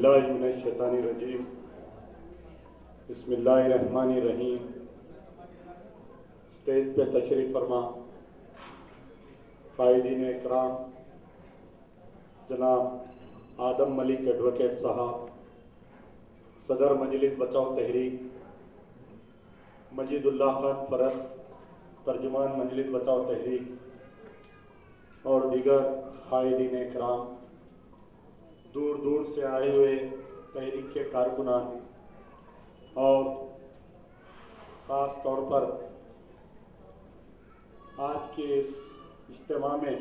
औज़ुबिल्लाहिमिनश्शैतानिर्रजीम बिस्मिल्लाहिर्रहमानिर्रहीम। स्टेज पे तशरीफ़ फरमा क़ायदीन इकराम जनाब आदम मलिक एडवोकेट साहब, सदर मजलिस बचाओ तहरीक मजीदुल्लाह खान फरद, तर्जुमान मजलिस बचाओ तहरीक और दीगर क़ायदीन इकराम, दूर दूर से आए हुए तहरीक के कारकुनान और ख़ास तौर पर आज के इस इज्तिमा में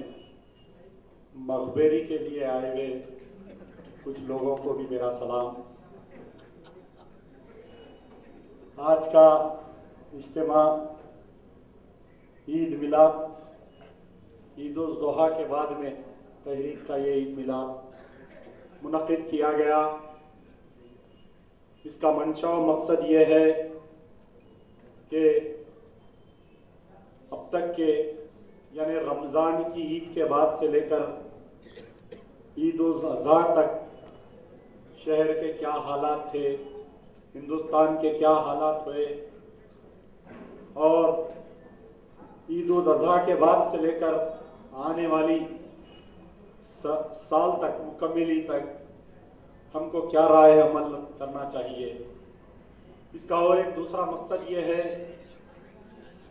मखबरी के लिए आए हुए कुछ लोगों को भी मेरा सलाम। आज का इज्तिमा ईद मिलाद, ईद उल ज़ुहा के बाद में तहरीक का ये ईद मिलाद मुनक़िद किया गया। इसका मंशा और मकसद ये है कि अब तक के यानी रमज़ान की ईद के बाद से लेकर ईद उल अज़हा तक शहर के क्या हालात थे, हिंदुस्तान के क्या हालात हुए और ईद उल अज़हा के बाद से लेकर आने वाली साल तक मुकम्मली तक हमको क्या राय अमल करना चाहिए। इसका और एक दूसरा मकसद ये है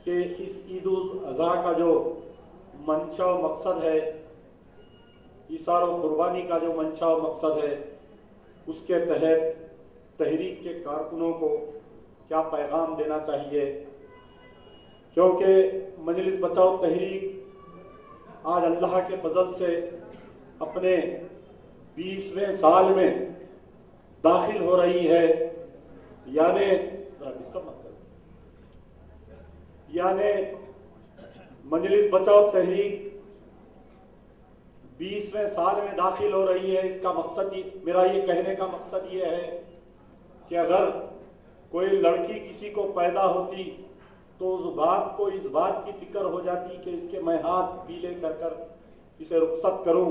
कि इस ईद उल अज़हा का जो मंशा और मकसद है, इसार और कुर्बानी का जो मंशा और मकसद है, उसके तहत तहरीक के कारकुनों को क्या पैगाम देना चाहिए। क्योंकि मजलिस बचाओ तहरीक आज अल्लाह के फजल से अपने 20वें साल में दाखिल हो रही है, यानी मजलिस बचाओ तहरीक 20वें साल में दाखिल हो रही है। इसका मकसद मेरा ये कहने का मकसद ये है कि अगर कोई लड़की किसी को पैदा होती तो उस बाप को इस बात की फिक्र हो जाती कि इसके मैं हाथ पीले कर कर इसे रुखसत करूं,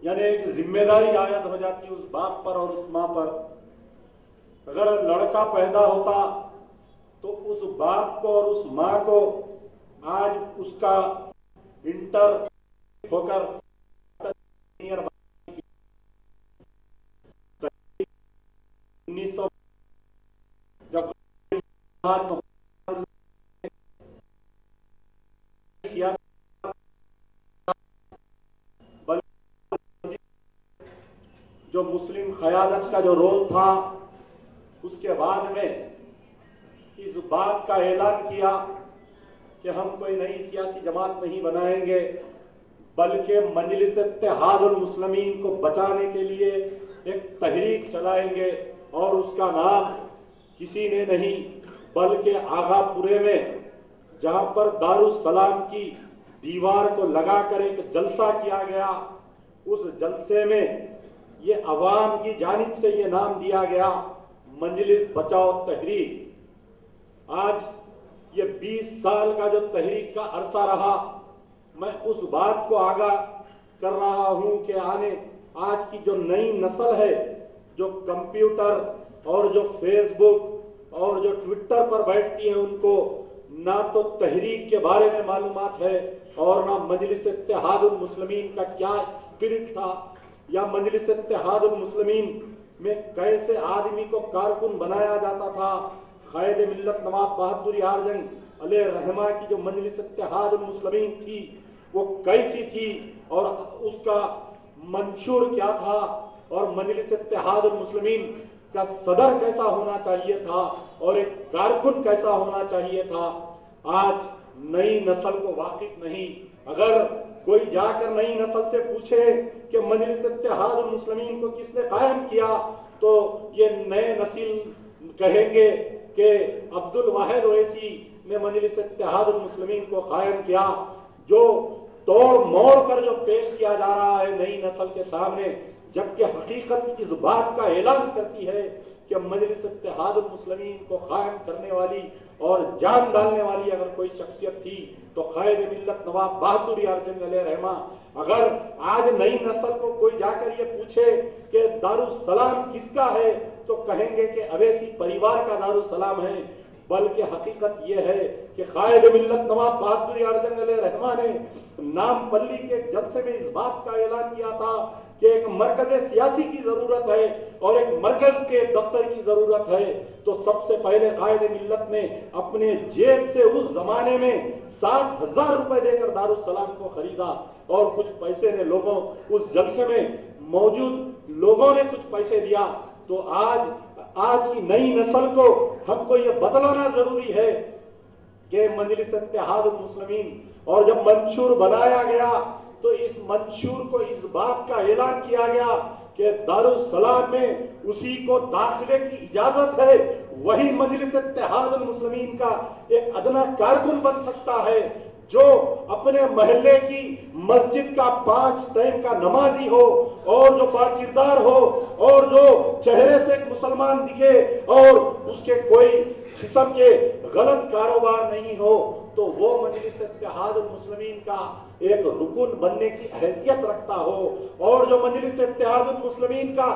यानी एक जिम्मेदारी आयद हो जाती उस बाप पर और उस माँ पर। अगर लड़का पैदा होता तो उस बाप को और उस माँ को आज उसका इंटर होकर 1900 जब जो मुस्लिम क़यादत का जो रोल था, उसके बाद में इस बात का ऐलान किया कि हम कोई नई सियासी जमात नहीं बनाएंगे, बल्कि मजलिस इत्तेहादुल मुस्लिमीन को बचाने के लिए एक तहरीक चलाएंगे और उसका नाम किसी ने नहीं बल्कि आगापुरे में, जहां पर दारुस सलाम की दीवार को लगाकर एक जलसा किया गया, उस जलसे में ये अवाम की जानिब से ये नाम दिया गया मजलिस बचाओ तहरीक। आज ये 20 साल का जो तहरीक का अरसा रहा, मैं उस बात को आगाह कर रहा हूं कि आज की जो नई नस्ल है, जो कंप्यूटर और जो फेसबुक और जो ट्विटर पर बैठती है, उनको ना तो तहरीक के बारे में मालूमात है और ना मजलिस इत्तेहादुल मुस्लिमीन का क्या स्पिरिट था या मजलिस इत्तेहादुल मुस्लिमीन में कैसे आदमी को कारकुन बनाया जाता था। क़ायद मिल्लत नवाब बहादुर यार जंग अलैहि रहमा की जो मजलिस इत्तेहादुल मुस्लिमीन थी वो कैसी थी और उसका मंशूर क्या था और मजलिस इत्तेहादुल मुस्लिमीन का सदर कैसा होना चाहिए था और एक कारकुन कैसा होना चाहिए था। आज नई नस्ल को वाकिफ नहीं। अगर कोई जाकर नई नस्ल से पूछे कि मजलिस इत्तेहादुल मुस्लिमीन को किसने कायम किया, तो ये नए नस्ल कहेंगे कि अब्दुल वाहिद ओवैसी ने मजलिस इत्तेहादुल मुस्लिमीन को कायम किया। जो तोड़ मोड़ कर जो पेश किया जा रहा है नई नस्ल के सामने, जबकि हकीकत इस बात का ऐलान करती है कि मजलिस इत्तेहादुल मुस्लिमीन को कायम करने वाली और जान डालने वाली अगर कोई शख्सियत थी तो कायद मिल्लत नवाब बहादुर यार जंग अलैहिर्रहमा। अगर आज नई नस्ल को कोई जाकर ये पूछे कि दारुस्सलाम किसका है तो कहेंगे कि अवैसी परिवार का दारुस्सलाम है, बल्कि हकीकत यह है कि कायद मिल्लत नवाब बहादुर यार जंग अलैहिर्रहमा ने नामपल्ली के जलसे में इस बात का ऐलान किया था कि एक मरकज सियासी की जरूरत है और एक मरकज के दफ्तर की जरूरत है। तो सबसे पहले कायद मिल्लत ने अपने जेब से उस जमाने में 60,000 रुपए देकर दारुस्सलाम को खरीदा और कुछ पैसे ने लोगों उस जलसे में मौजूद लोगों ने कुछ पैसे दिया। तो आज की नई नस्ल को हमको ये बतलाना जरूरी है कि मजलिस इत्तेहादुल मुस्लिमीन और जब मंशूर बनाया गया तो इस मंशूर को इस बात का ऐलान किया गया कि दारुस्सलाम में उसी को दाखिले की इजाजत है, वही मजलिस इत्तेहादुल मुस्लिमीन का एक अदना कारकुन बन सकता है जो अपने महल्ले की मस्जिद का 5 टाइम का नमाजी हो और जो बाकिरदार हो और जो चेहरे से एक मुसलमान दिखे और उसके कोई किस्म के गलत कारोबार नहीं हो, तो वो मजलिस इत्तेहादुल मुस्लिमीन का एक रुकन बनने की हैसियत रखता हो। और जो मजलिस इत्तेहादुल मुस्लिमीन का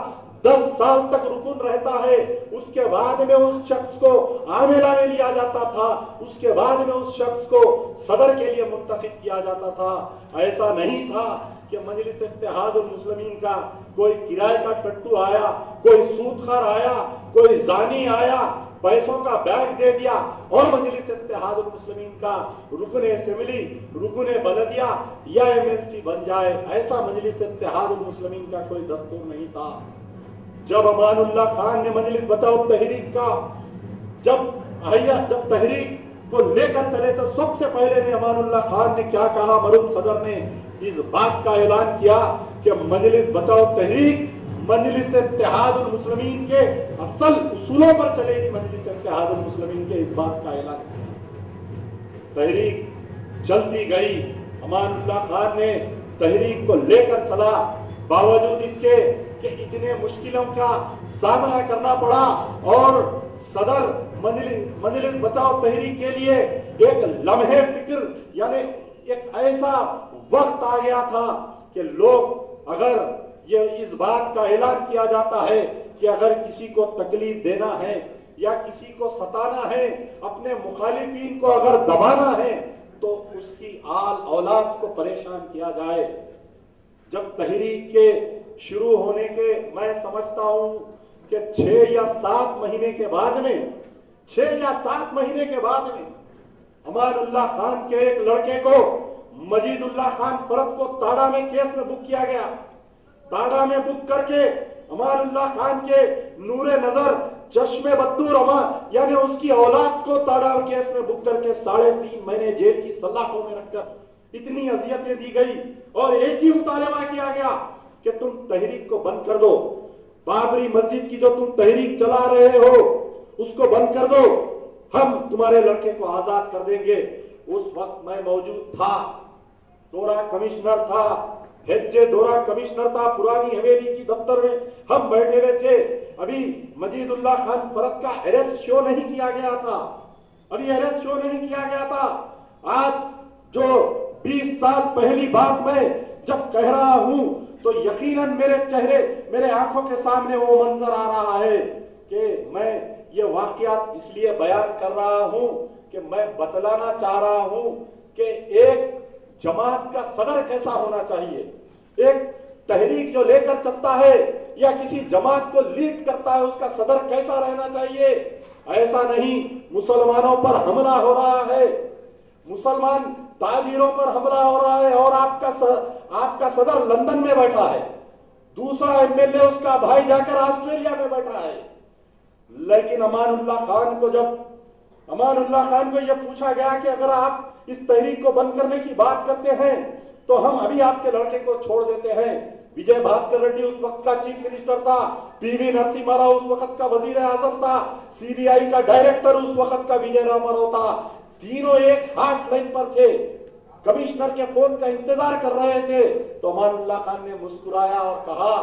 10 साल तक रुकन रहता है, उसके बाद में उस शख्स को आमेला में लिया जाता था, उसके बाद में उस शख्स को सदर के लिए मुंतखब किया जाता था। ऐसा नहीं था कि मजलिस इत्तेहादुल मुस्लिमीन का कोई किराए का टट्टू आया, कोई सूदखोर आया, कोई जानी आया, पैसों का बैग दे दिया और मजलिस इत्तेहादुल मुस्लिमीन का रुकन असेंबली, रुकन बलदिया या एमएलसी बन जाए। ऐसा मजलिस इत्तेहादुल मुस्लिमीन का कोई दस्तूर नहीं था। जब अमानुल्लाह खान ने मजलिस बचाओ तहरीक का जब तहरीक को लेकर चले तो सबसे पहले ने अमानुल्लाह खान ने क्या कहा, मरूम सदर ने इस बात का ऐलान किया कि मजलिस बचाओ तहरीक मजलिस इत्तेहादुल मुस्लिमीन के असल उसूलों पर चलेगी। मजलिस इत्तेहादुल मुस्लिमीन के इस बात का ऐलान किया। तहरीक चलती गई, अमानुल्लाह खान ने तहरीक को लेकर चला, बावजूद इसके कि इतने मुश्किलों का सामना करना पड़ा और सदर मजलिस बचाओ तहरीक के लिए एक लम्हे फिक्र यानी एक ऐसा वक्त आ गया था कि लोग अगर ये इस बात का ऐलान किया जाता है कि अगर किसी को तकलीफ देना है या किसी को सताना है, अपने मुखालिफिन को अगर दबाना है तो उसकी आल औलाद को परेशान किया जाए। जब तहरीक के शुरू होने के मैं समझता हूं कि 6 या 7 महीने के बाद में अमानुल्लाह खान के एक लड़के को मजीदुल्लाह खान फरद को ताड़ा में केस में बुक किया गया। ताड़ा में बुक करके अमानुल्लाह खान के नूरे नजर चश्मे बद्दूर यानी उसकी औलाद को ताड़ा केस में बुक करके 3.5 महीने जेल की सलाखों में रखकर इतनी अजियतें दी गई और एक ही मुतालबा किया गया कि तुम तहरीक को बंद कर दो, बाबरी मस्जिद की जो तुम तहरीक चला रहे हो उसको बंद कर दो, हम तुम्हारे लड़के को आजाद कर देंगे। उस वक्त मैं मौजूद था, दोरा कमिश्नर था, हेज्जे दोरा कमिश्नर था, पुरानी हवेली की दफ्तर में हम बैठे हुए थे। अभी मजीदुल्लाह खान फरद का अरेस्ट शो नहीं किया गया था। आज जो 20 साल पहली बात मैं जब कह रहा हूं तो यकीनन मेरे आंखों के सामने वो मंजर आ रहा है कि मैं ये वाकयात इसलिए बयान कर रहा हूं कि मैं बतलाना चाह रहा हूं कि एक जमात का सदर कैसा होना चाहिए, एक तहरीक जो लेकर चलता है या किसी जमात को लीड करता है उसका सदर कैसा रहना चाहिए। ऐसा नहीं मुसलमानों पर हमला हो रहा है, मुसलमान ताजिरों पर हमला हो रहा है और आपका सदर लंदन में बैठा है, दूसरा एमएलए उसका भाई जाकर ऑस्ट्रेलिया में बैठा है। लेकिन अमानुल्लाह खान को यह पूछा गया कि अगर आप इस तहरीक को बंद करने की बात करते हैं तो हम अभी आपके लड़के को छोड़ देते हैं। विजय भास्कर रेड्डी उस वक्त का चीफ मिनिस्टर था, पीवी नरसिम्हा राव उस वक्त का वजीर आजम था, सीबीआई का डायरेक्टर उस वक्त का विजय रामाराव था। तीनों एक हाथ लाइन पर थे, कमिश्नर के फोन का इंतजार कर रहे थे। तो अमानुल्लाह खान ने मुस्कुराया और कहा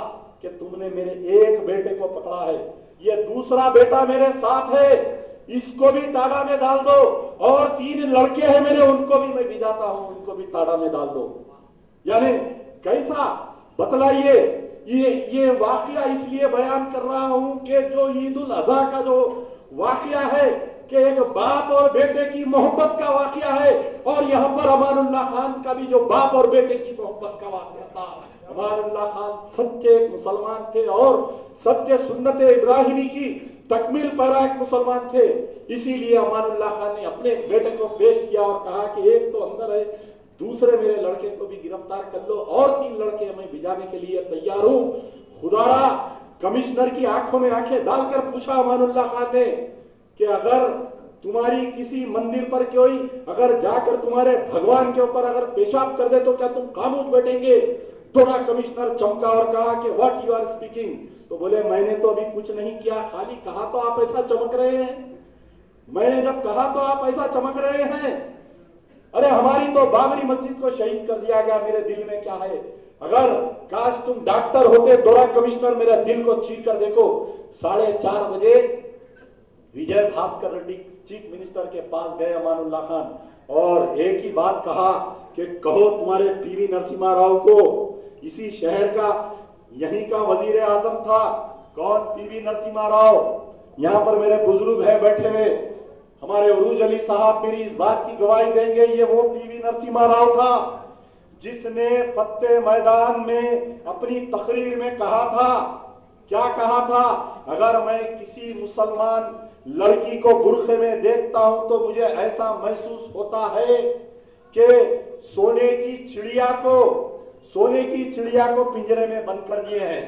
कि तुमने मेरे एक बेटे को पकड़ा है, ये दूसरा बेटा मेरे साथ है, इसको भी ताड़ा में डाल दो, और 3 लड़के हैं मेरे, उनको भी मैं भिजाता हूं, उनको भी ताड़ा में डाल दो। यानी कैसा बतलाइए। ये वाकया इसलिए बयान कर रहा हूं कि जो ईद उल अजहा का जो वाकया है कि एक बाप और बेटे की मोहब्बत का वाकया है, और यहां पर अमानुल्लाह खान का भी जो बाप और बेटे की मोहब्बत का वाकया था। अमानुल्लाह खान सच्चे मुसलमान थे और सच्चे सुन्नत इब्राहिमी की तकमील पैरा एक मुसलमान थे। इसीलिए अमानुल्लाह खान ने अपने बेटे को पेश किया और कहा कि एक तो अंदर है, दूसरे मेरे लड़के को भी गिरफ्तार कर लो, और 3 लड़के मैं भिजाने के लिए तैयार हूं। खुदारा कमिश्नर की आंखों में आंखें डालकर पूछा अमानुल्लाह खान ने कि अगर तुम्हारी किसी मंदिर पर कोई अगर जाकर तुम्हारे भगवान के ऊपर अगर पेशाब कर दे तो क्या तुम खामोश बैठेंगे? थोड़ा कमिश्नर चमका और कहा कि व्हाट यू आर स्पीकिंग। तो बोले मैंने तो अभी कुछ नहीं किया, खाली कहा तो आप ऐसा चमक रहे हैं। मैंने जब कहा तो आप ऐसा चमक रहे हैं। अरे हमारी तो बाबरी मस्जिद को शहीद कर दिया गया, मेरे दिल में क्या है? अगर काश तुम डॉक्टर होते, दौरा कमिश्नर मेरा दिल को चीर कर देखो। 4:30 बजे विजय भास्कर रेड्डी चीफ मिनिस्टर के पास गए अमानुल्लाह खान, और एक ही बात कहा कि कहो तुम्हारे पीवी नरसिम्हा राव को, इसी शहर का यहीं का वजीर आजम था। कौन? पीवी नरसिम्हा राव। यहां पर मेरे बुजुर्ग है बैठे हुए, हमारे उरूज अली साहब मेरी इस बात की गवाही देंगे, ये वो पीवी नरसिम्हा राव था जिसने फतेह मैदान में अपनी तकरीर में कहा था, क्या कहा था? अगर मैं किसी मुसलमान लड़की को बुर्खे में देखता हूं तो मुझे ऐसा महसूस होता है कि सोने की चिड़िया को पिंजरे में बंद कर दिए हैं।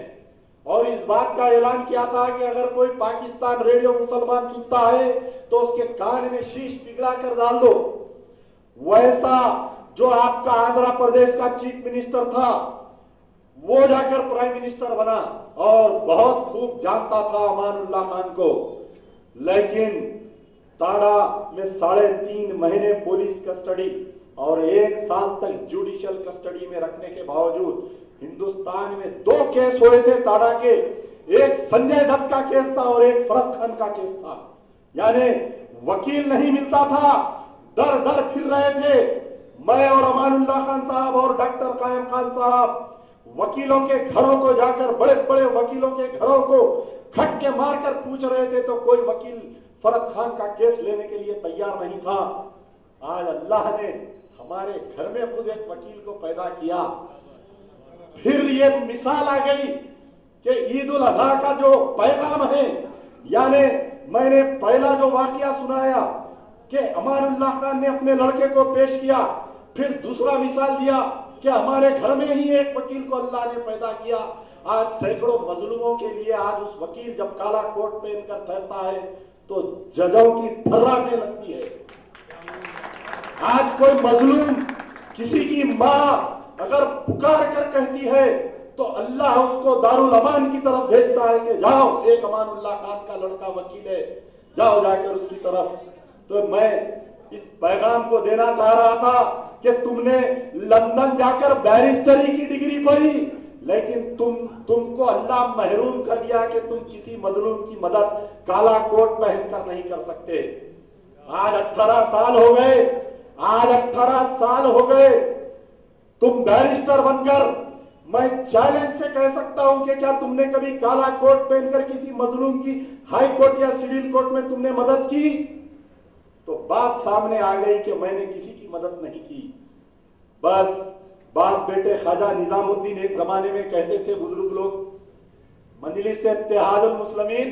और इस बात का ऐलान किया था कि अगर कोई पाकिस्तान रेडियो मुसलमान सुनता है तो उसके कान में शीश पिघला कर डाल दो। वैसा जो आपका आंध्र प्रदेश का चीफ मिनिस्टर था, वो जाकर प्राइम मिनिस्टर बना और बहुत खूब जानता था अमानुल्लाह खान को। लेकिन ताड़ा में 3.5 महीने पुलिस कस्टडी और 1 साल तक जुडिशियल कस्टडी में रखने के बावजूद हिंदुस्तान में 2 केस हुए थे ताड़ा के। एक संजय दत्त का केस था और एक फरहत खान का केस था। यानी वकील नहीं मिलता था, दर दर फिर रहे थे। मैं और अमानुल्लाह खान साहब और डॉक्टर कायम खान साहब वकीलों के घरों को जाकर, बड़े बड़े वकीलों के घरों को खटके मारकर पूछ रहे थे, तो कोई वकील फरहत खान का केस लेने के लिए तैयार नहीं था। आज अल्लाह ने हमारे घर में खुद एक वकील को पैदा किया। फिर ये मिसाल आ गई कि ईद उल अजहा का जो पैगाम है, यानी मैंने पहला जो वाकया सुनाया कि अमानुल्लाह खान ने अपने लड़के को पेश किया, फिर दूसरा मिसाल दिया कि हमारे घर में ही एक वकील को अल्लाह ने पैदा किया। आज सैकड़ों मजलूमों के लिए आज उस वकील जब काला कोट पहनकर ठहरता है तो जजों की थर्राने लगती है। आज कोई मजलूम किसी की मां अगर पुकार कर कहती है तो अल्लाह उसको दारुल अमान की तरफ भेजता है कि जाओ, एक अमानुल्लाह खान का लड़का वकील है, जाओ जाकर उसकी तरफ। तो मैं इस पैगाम को देना चाह रहा था कि तुमने लंदन जाकर बैरिस्टरी की डिग्री पढ़ी, लेकिन तुमको अल्लाह महरूम कर दिया कि तुम किसी मजलूम की मदद काला कोट पहनकर नहीं कर सकते। आज 18 साल हो गए, आज 18 साल हो गए तुम बैरिस्टर बनकर। मैं चैलेंज से कह सकता हूं कि क्या तुमने कभी काला कोट पहनकर किसी मजलूम की हाई कोर्ट या सिविल कोर्ट में तुमने मदद की? तो बात सामने आ गई कि मैंने किसी की मदद नहीं की। बस बाप बेटे ख्वाजा निजामुद्दीन एक जमाने में कहते थे बुजुर्ग लोग, मजलिस इत्तेहादुल मुस्लिमीन,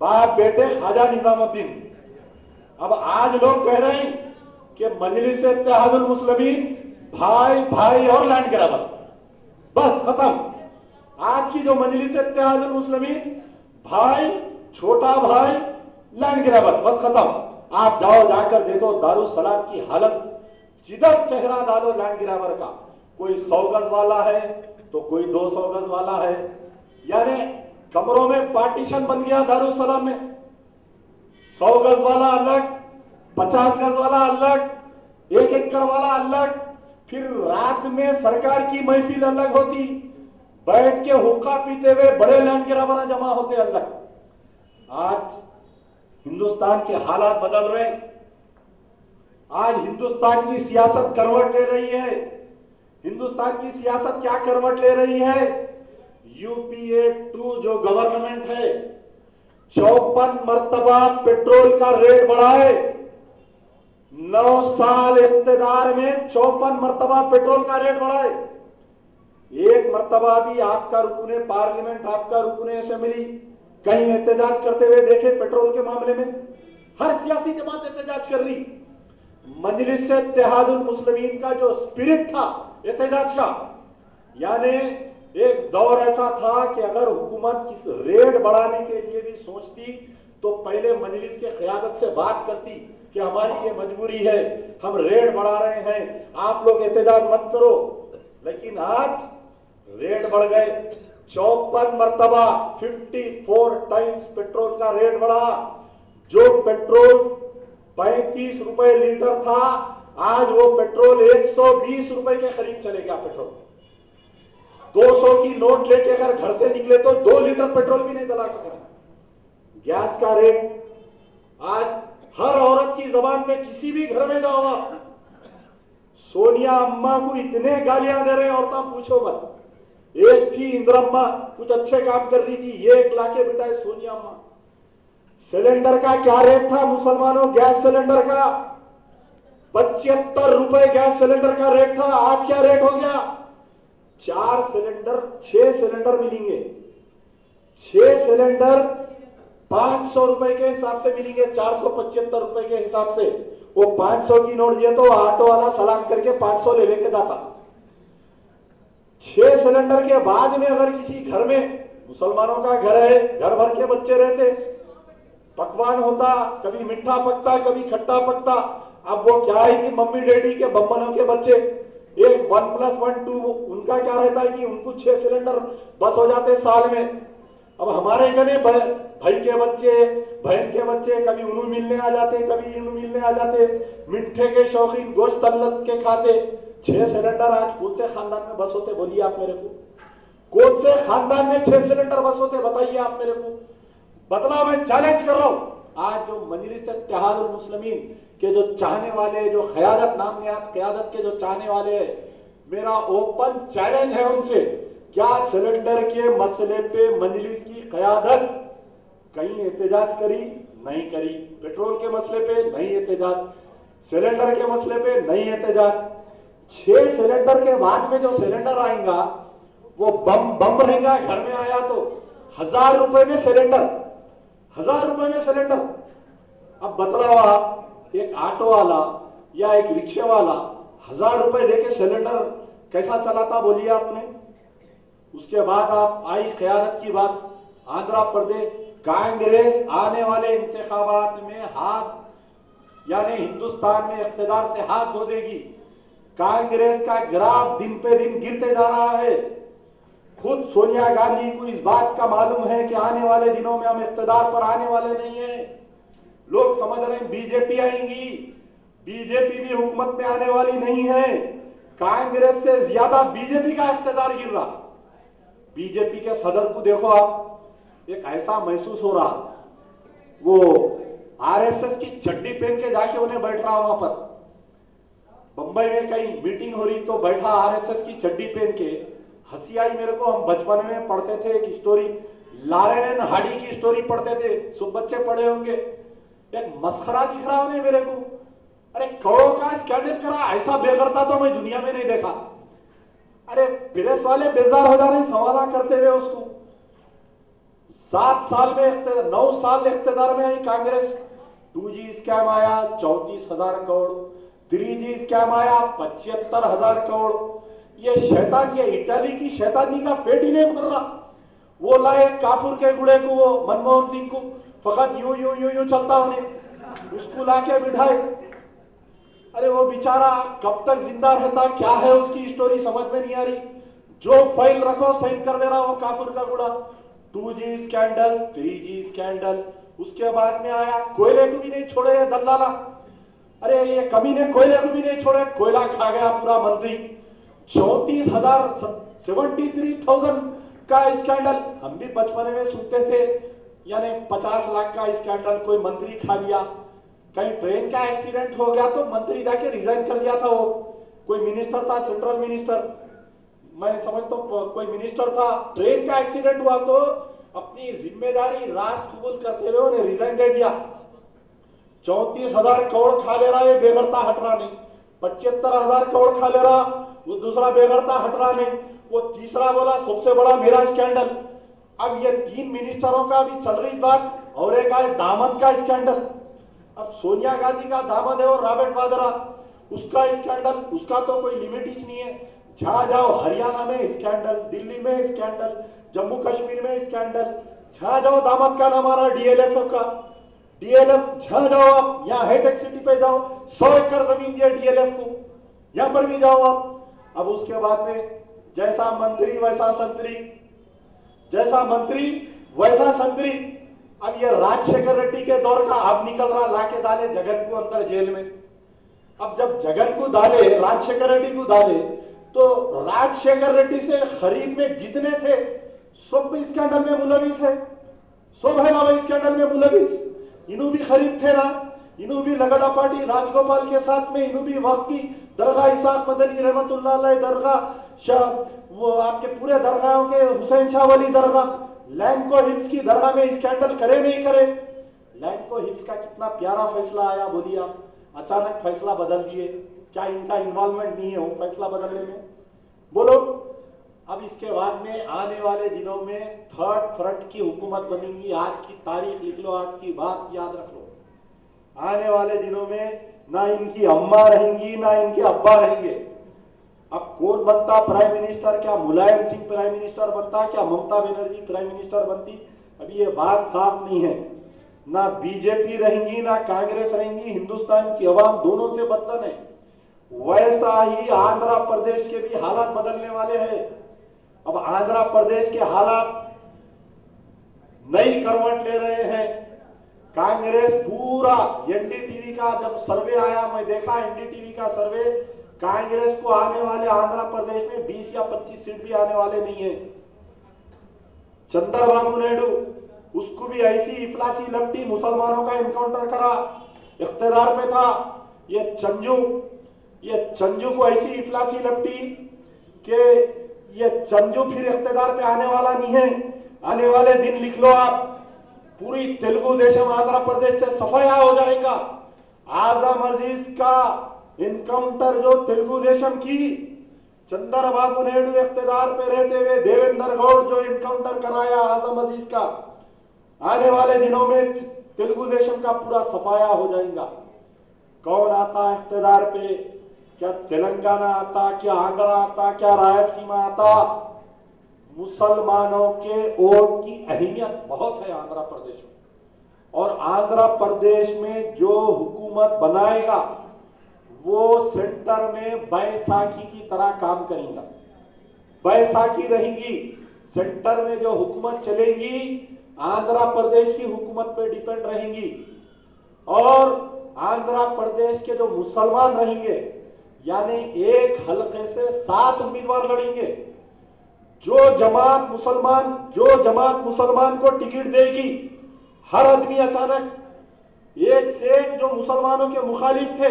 बाप बेटे ख्वाजा निजामुद्दीन। अब आज लोग कह रहे हैं कि मजलिस इत्तेहादुल मुस्लिमीन भाई भाई और लैंड ग्रैबर, बस खत्म। आज की जो मजलिस इत्तेहादुल मुस्लिमीन भाई, छोटा भाई, लैंड ग्रैबर, बस खत्म। आप जाओ जाकर देखो दारुसलाम की हालत, जिधर चेहरा डालो लैंड ग्रैबर का, कोई 100 गज वाला है तो कोई 200 गज वाला है। यानी कमरों में पार्टीशन बन गया दारुसलाम में, 100 गज वाला अलग, 50 गज वाला अलग, 1 एकड़ वाला अलग, फिर रात में सरकार की महफिल अलग होती, बैठ के हुक्का पीते हुए बड़े लैंड ग्राबरा जमा होते अलग। आज हिंदुस्तान के हालात बदल रहे हैं। आज हिंदुस्तान की सियासत करवट ले रही है। हिंदुस्तान की सियासत क्या करवट ले रही है? यूपीए 2 जो गवर्नमेंट है 54 मर्तबा पेट्रोल का रेट बढ़ाए। 9 साल इख्तिदार में 54 मर्तबा पेट्रोल का रेट बढ़ाए। एक मर्तबा भी आपका रुकने पार्लियामेंट, आपका रुकने असेंबली कहीं एहतजाज करते हुए देखे पेट्रोल के मामले में? हर सियासी जमात एहतजाज कर रही। मजलिस इत्तेहादुल मुस्लिमीन का जो स्पिरिट था एहतजाज का, यानी एक दौर ऐसा था कि अगर हुकूमत किस रेट बढ़ाने के लिए भी सोचती तो पहले मजलिस के क़यादत से बात करती कि हमारी ये मजबूरी है, हम रेट बढ़ा रहे हैं, आप लोग एहतजाज मत करो। लेकिन आज रेट बढ़ गए। 54 मर्तबा 54 टाइम्स पेट्रोल का रेट बढ़ा। जो पेट्रोल 35 रुपए लीटर था, आज वो पेट्रोल 120 रुपए के करीब चले गया। पेट्रोल 200 की नोट लेके अगर घर से निकले तो 2 लीटर पेट्रोल भी नहीं डला सका। गैस का रेट आज हर औरत की जबान में, किसी भी घर में जाओ आप, सोनिया अम्मा को इतने गालियां दे रहे हैं औरतें पूछो मत। एक थी इंदिरम्मा, कुछ अच्छे काम कर रही थी, ये एक लाके बिठाए सोनिया अम्मा। सिलेंडर का क्या रेट था मुसलमानों? गैस सिलेंडर का 75 रुपए गैस सिलेंडर का रेट था। आज क्या रेट हो गया? 6 सिलेंडर मिलेंगे। 6 सिलेंडर 500 रुपए के हिसाब से मिलेंगे, 475 रुपए के हिसाब से। वो 500 की नोट दिए तो ऑटो वाला सलाम करके 500 ले लेके जाता। 6 सिलेंडर के बाद में अगर किसी घर में, मुसलमानों का घर है, घर भर के बच्चे रहते, पकवान होता, कभी मीठा पकता, कभी खट्टा पकता। अब वो क्या है कि मम्मी डैडी के बम्बनों के बच्चे, एक 1+1 2, उनका क्या रहता है कि उनको 6 सिलेंडर बस हो जाते साल में। अब हमारे गने भाई के बच्चे, बहन के बच्चे कभी उन्हें मिलने आ जाते, कभी इन्हें मिलने आ जाते, मिठे के शौकीन, गोश्त तल्लत के खाते। 6 सिलेंडर आज कौन से खानदान में बस होते? बोलिए आप मेरे को। कौन से खानदान में 6 सिलेंडर बस होते? बताइए आप मेरे को। बदला मैं चैलेंज कर रहा हूं। आज जो मजलिस इत्तेहादुल मुस्लिमीन के जो चाहने वाले, जो क़यादत नामनियात क़यादत के जो चाहने वाले हैं, मेरा ओपन चैलेंज है उनसे, क्या सिलेंडर के मसले पे मजलिस की क़यादत कहीं एहतजाज करी? नहीं करी। पेट्रोल के मसले पे नहीं एहतजाज, सिलेंडर के मसले पे नहीं एहतजाज। 6 सिलेंडर के बाद में जो सिलेंडर आएगा वो बम रहेगा। घर में आया तो 1000 रुपए में सिलेंडर, 1000 रुपए में सिलेंडर। अब बतलाओ आप, एक ऑटो वाला या एक रिक्शे वाला 1000 रुपए देके सिलेंडर कैसा चलाता? बोलिए आपने। उसके बाद आप आई क़यादत की बात। आंध्र प्रदेश कांग्रेस आने वाले इंतखाबात में हाथ, यानी हिंदुस्तान में इख्तिदार से हाथ धो देगी। कांग्रेस का ग्राफ दिन पे दिन गिरते जा रहा है। खुद सोनिया गांधी को इस बात का मालूम है कि आने वाले दिनों में हम इख्तिदार पर आने वाले नहीं है। लोग समझ रहे हैं बीजेपी आएंगी, बीजेपी भी हुकूमत में आने वाली नहीं है। कांग्रेस से ज्यादा बीजेपी का इख्तिदार गिर रहा। बीजेपी के सदर को देखो आप, एक ऐसा महसूस हो रहा वो आरएसएस की चड्डी पहन के जाके उन्हें बैठ रहा वहां पर। बंबई में कहीं मीटिंग हो रही तो बैठा आरएसएस की चड्डी पहन के। हंसी आई मेरे को। हम बचपन में पढ़ते थे एक स्टोरी, लारेन हाडी की स्टोरी पढ़ते थे, सब बच्चे पढ़े होंगे। एक मस्खरा दिख रहा उन्हें मेरे को। अरे करोड़ों का स्कैंडल करा, ऐसा बेगरता तो मैं दुनिया में नहीं देखा। अरे प्रेस वाले बेजार हो जा रहे सवाल करते हुए उसको। 7 साल में 9 साल इख्तिदार में आई कांग्रेस। 2G स्कैम आया 34,000 करोड़, 3G स्कैम आया 75,000 करोड़। ये शैतान, ये इटाली की शैतानी का पेट ही नहीं भर रहा। वो लाए काफुर के गुड़े को, वो मनमोहन सिंह को, फकत यूं यूं यूं यूं चलता उन्हें, उसको लाके बिठाए। अरे वो बेचारा कब तक जिंदा रहता, क्या है उसकी स्टोरी समझ में नहीं आ रही। जो फाइल रखो साइन कर दे रहा वो काफुर का गुड़ा। 2G स्कैंडल, 3G स्कैंडल, उसके बाद में आया कोयले को भी नहीं छोड़े दल्लाला। अरे ये कमीने कोयले को भी नहीं छोड़े, कोयला खा गया पूरा मंत्री। 34,000 73,000 का स्कैंडल हम भी बचपन में सुनते थे, यानी 50 लाख का स्कैंडल कोई मंत्री खा लिया, कहीं ट्रेन का एक्सीडेंट हो गया तो मंत्री जाके रिजाइन कर दिया था। वो कोई मिनिस्टर था, सेंट्रल मिनिस्टर, मैं समझता हूँ कोई मिनिस्टर था, ट्रेन का एक्सीडेंट हुआ तो अपनी जिम्मेदारी राष्ट्र कबूल करते हुए उन्हें रिजाइन दे दिया। 34,000 करोड़ खा ले रहा है, बेगरता हट रहा नहीं। 75,000 करोड़ खा ले रहा, वो दूसरा बेगरता हट रहा नहीं। वो तीसरा बोला सबसे बड़ा मेरा स्कैंडल। अब ये 3 मिनिस्टरों का भी चल रही बात, और एक है दामद का स्कैंडल। अब सोनिया गांधी का दामद है और रॉबर्ट वाड्रा, उसका स्कैंडल, उसका तो कोई लिमिट ही नहीं है। जहां जाओ हरियाणा में स्कैंडल, दिल्ली में स्कैंडल, जम्मू कश्मीर में स्कैंडल। जहां जाओ दामद का नाम आ रहा, डीएलएफ का, डीएलएफ। जहां जाओ आप, यहाँ हाईटेक सिटी पे जाओ, 100 एकड़ जमीन दिया डीएलएफ को, यहां पर भी जाओ आप। अब उसके बाद में जैसा मंत्री वैसा संतरी, जैसा मंत्री वैसा संतरी। अब ये राजशेखर रेड्डी के दौर का अब निकल रहा, लाके डाले जगन को अंदर जेल में। अब जब जगन को डाले, राजशेखर रेड्डी को डाले, तो राजशेखर रेड्डी से खरीद में जितने थे सब स्कैंडल में मुलविस है, सब है ना स्कैंडल में मुलविस। इन्हों भी खरीद थे ना, इन्हों भी लगड़ा पार्टी राजगोपाल के साथ में, इन्हों भी वक्त की दरगाह इसाक मदनी रहमतुल्लाह अलैह दरगाह, वो आपके पूरे दरगाहों के हुसैन शाह वली दरगाह, लैंको हिल्स की दरगाह में स्कैंडल करे नहीं करे। लैंको हिल्स का कितना प्यारा फैसला आया, बोलिए आप, अचानक फैसला बदल दिए, क्या इनका इन्वॉल्वमेंट नहीं है वो फैसला बदलने में? बोलो। अब इसके बाद में आने वाले दिनों में थर्ड फ्रंट की हुकूमत बनेगी। आज की तारीख लिख लो, आज की बात याद रख लो। आने वाले दिनों में ना इनकी अम्मा रहेंगी ना इनके अब्बा रहेंगे। अब कौन बनता प्राइम मिनिस्टर? क्या मुलायम सिंह प्राइम मिनिस्टर बनता? क्या ममता बनर्जी प्राइम मिनिस्टर बनती? अभी ये बात साफ नहीं है। ना बीजेपी रहेंगी ना कांग्रेस रहेंगी, हिंदुस्तान की अवाम दोनों से बदतन है। वैसा ही आंध्र प्रदेश के भी हालात बदलने वाले हैं। अब आंध्र प्रदेश के हालात नई करवट ले रहे हैं। कांग्रेस पूरा, एनडीटीवी का जब सर्वे आया, मैं देखा एनडीटीवी का सर्वे, कांग्रेस को आने वाले आंध्र प्रदेश में 20 या 25 सीट भी आने वाले नहीं है। चंद्रबाबू नायडू, उसको भी ऐसी इफलासी लपटी, मुसलमानों का इनकाउंटर करा, इख्तियार पे था। ये चंजू को ऐसी इफलासी लपटी कि ये चंजू फिर इख्तियार पे आने वाला नहीं है। आने वाले दिन लिख लो आप, पूरी तेलुगु देशम आंध्र प्रदेश से सफाया हो जाएगा। आजम अजीज का इनकाउंटर जो तेलुगु देशम की, चंद्रबाबू नायडू इख्तियार पे रहते हुए देवेंद्र गौड़ जो इनकाउंटर कराया आजम अजीज का, आने वाले दिनों में तेलुगु देशम का पूरा सफाया हो जाएगा। कौन आता इख्तियार पे? क्या तेलंगाना आता? क्या आंध्र आता? क्या रायलसीमा आता? मुसलमानों के वोट की अहमियत बहुत है आंध्र प्रदेश में, और आंध्र प्रदेश में जो हुकूमत बनाएगा वो सेंटर में बैसाखी की तरह काम करेगा। बैसाखी रहेंगी, सेंटर में जो हुकूमत चलेगी आंध्र प्रदेश की हुकूमत पे डिपेंड रहेंगी। और आंध्र प्रदेश के जो मुसलमान रहेंगे, यानी एक हलके से 7 उम्मीदवार लड़ेंगे। जो जमात मुसलमान को टिकट देगी, हर आदमी अचानक एक से एक जो मुसलमानों के मुखालिफ थे,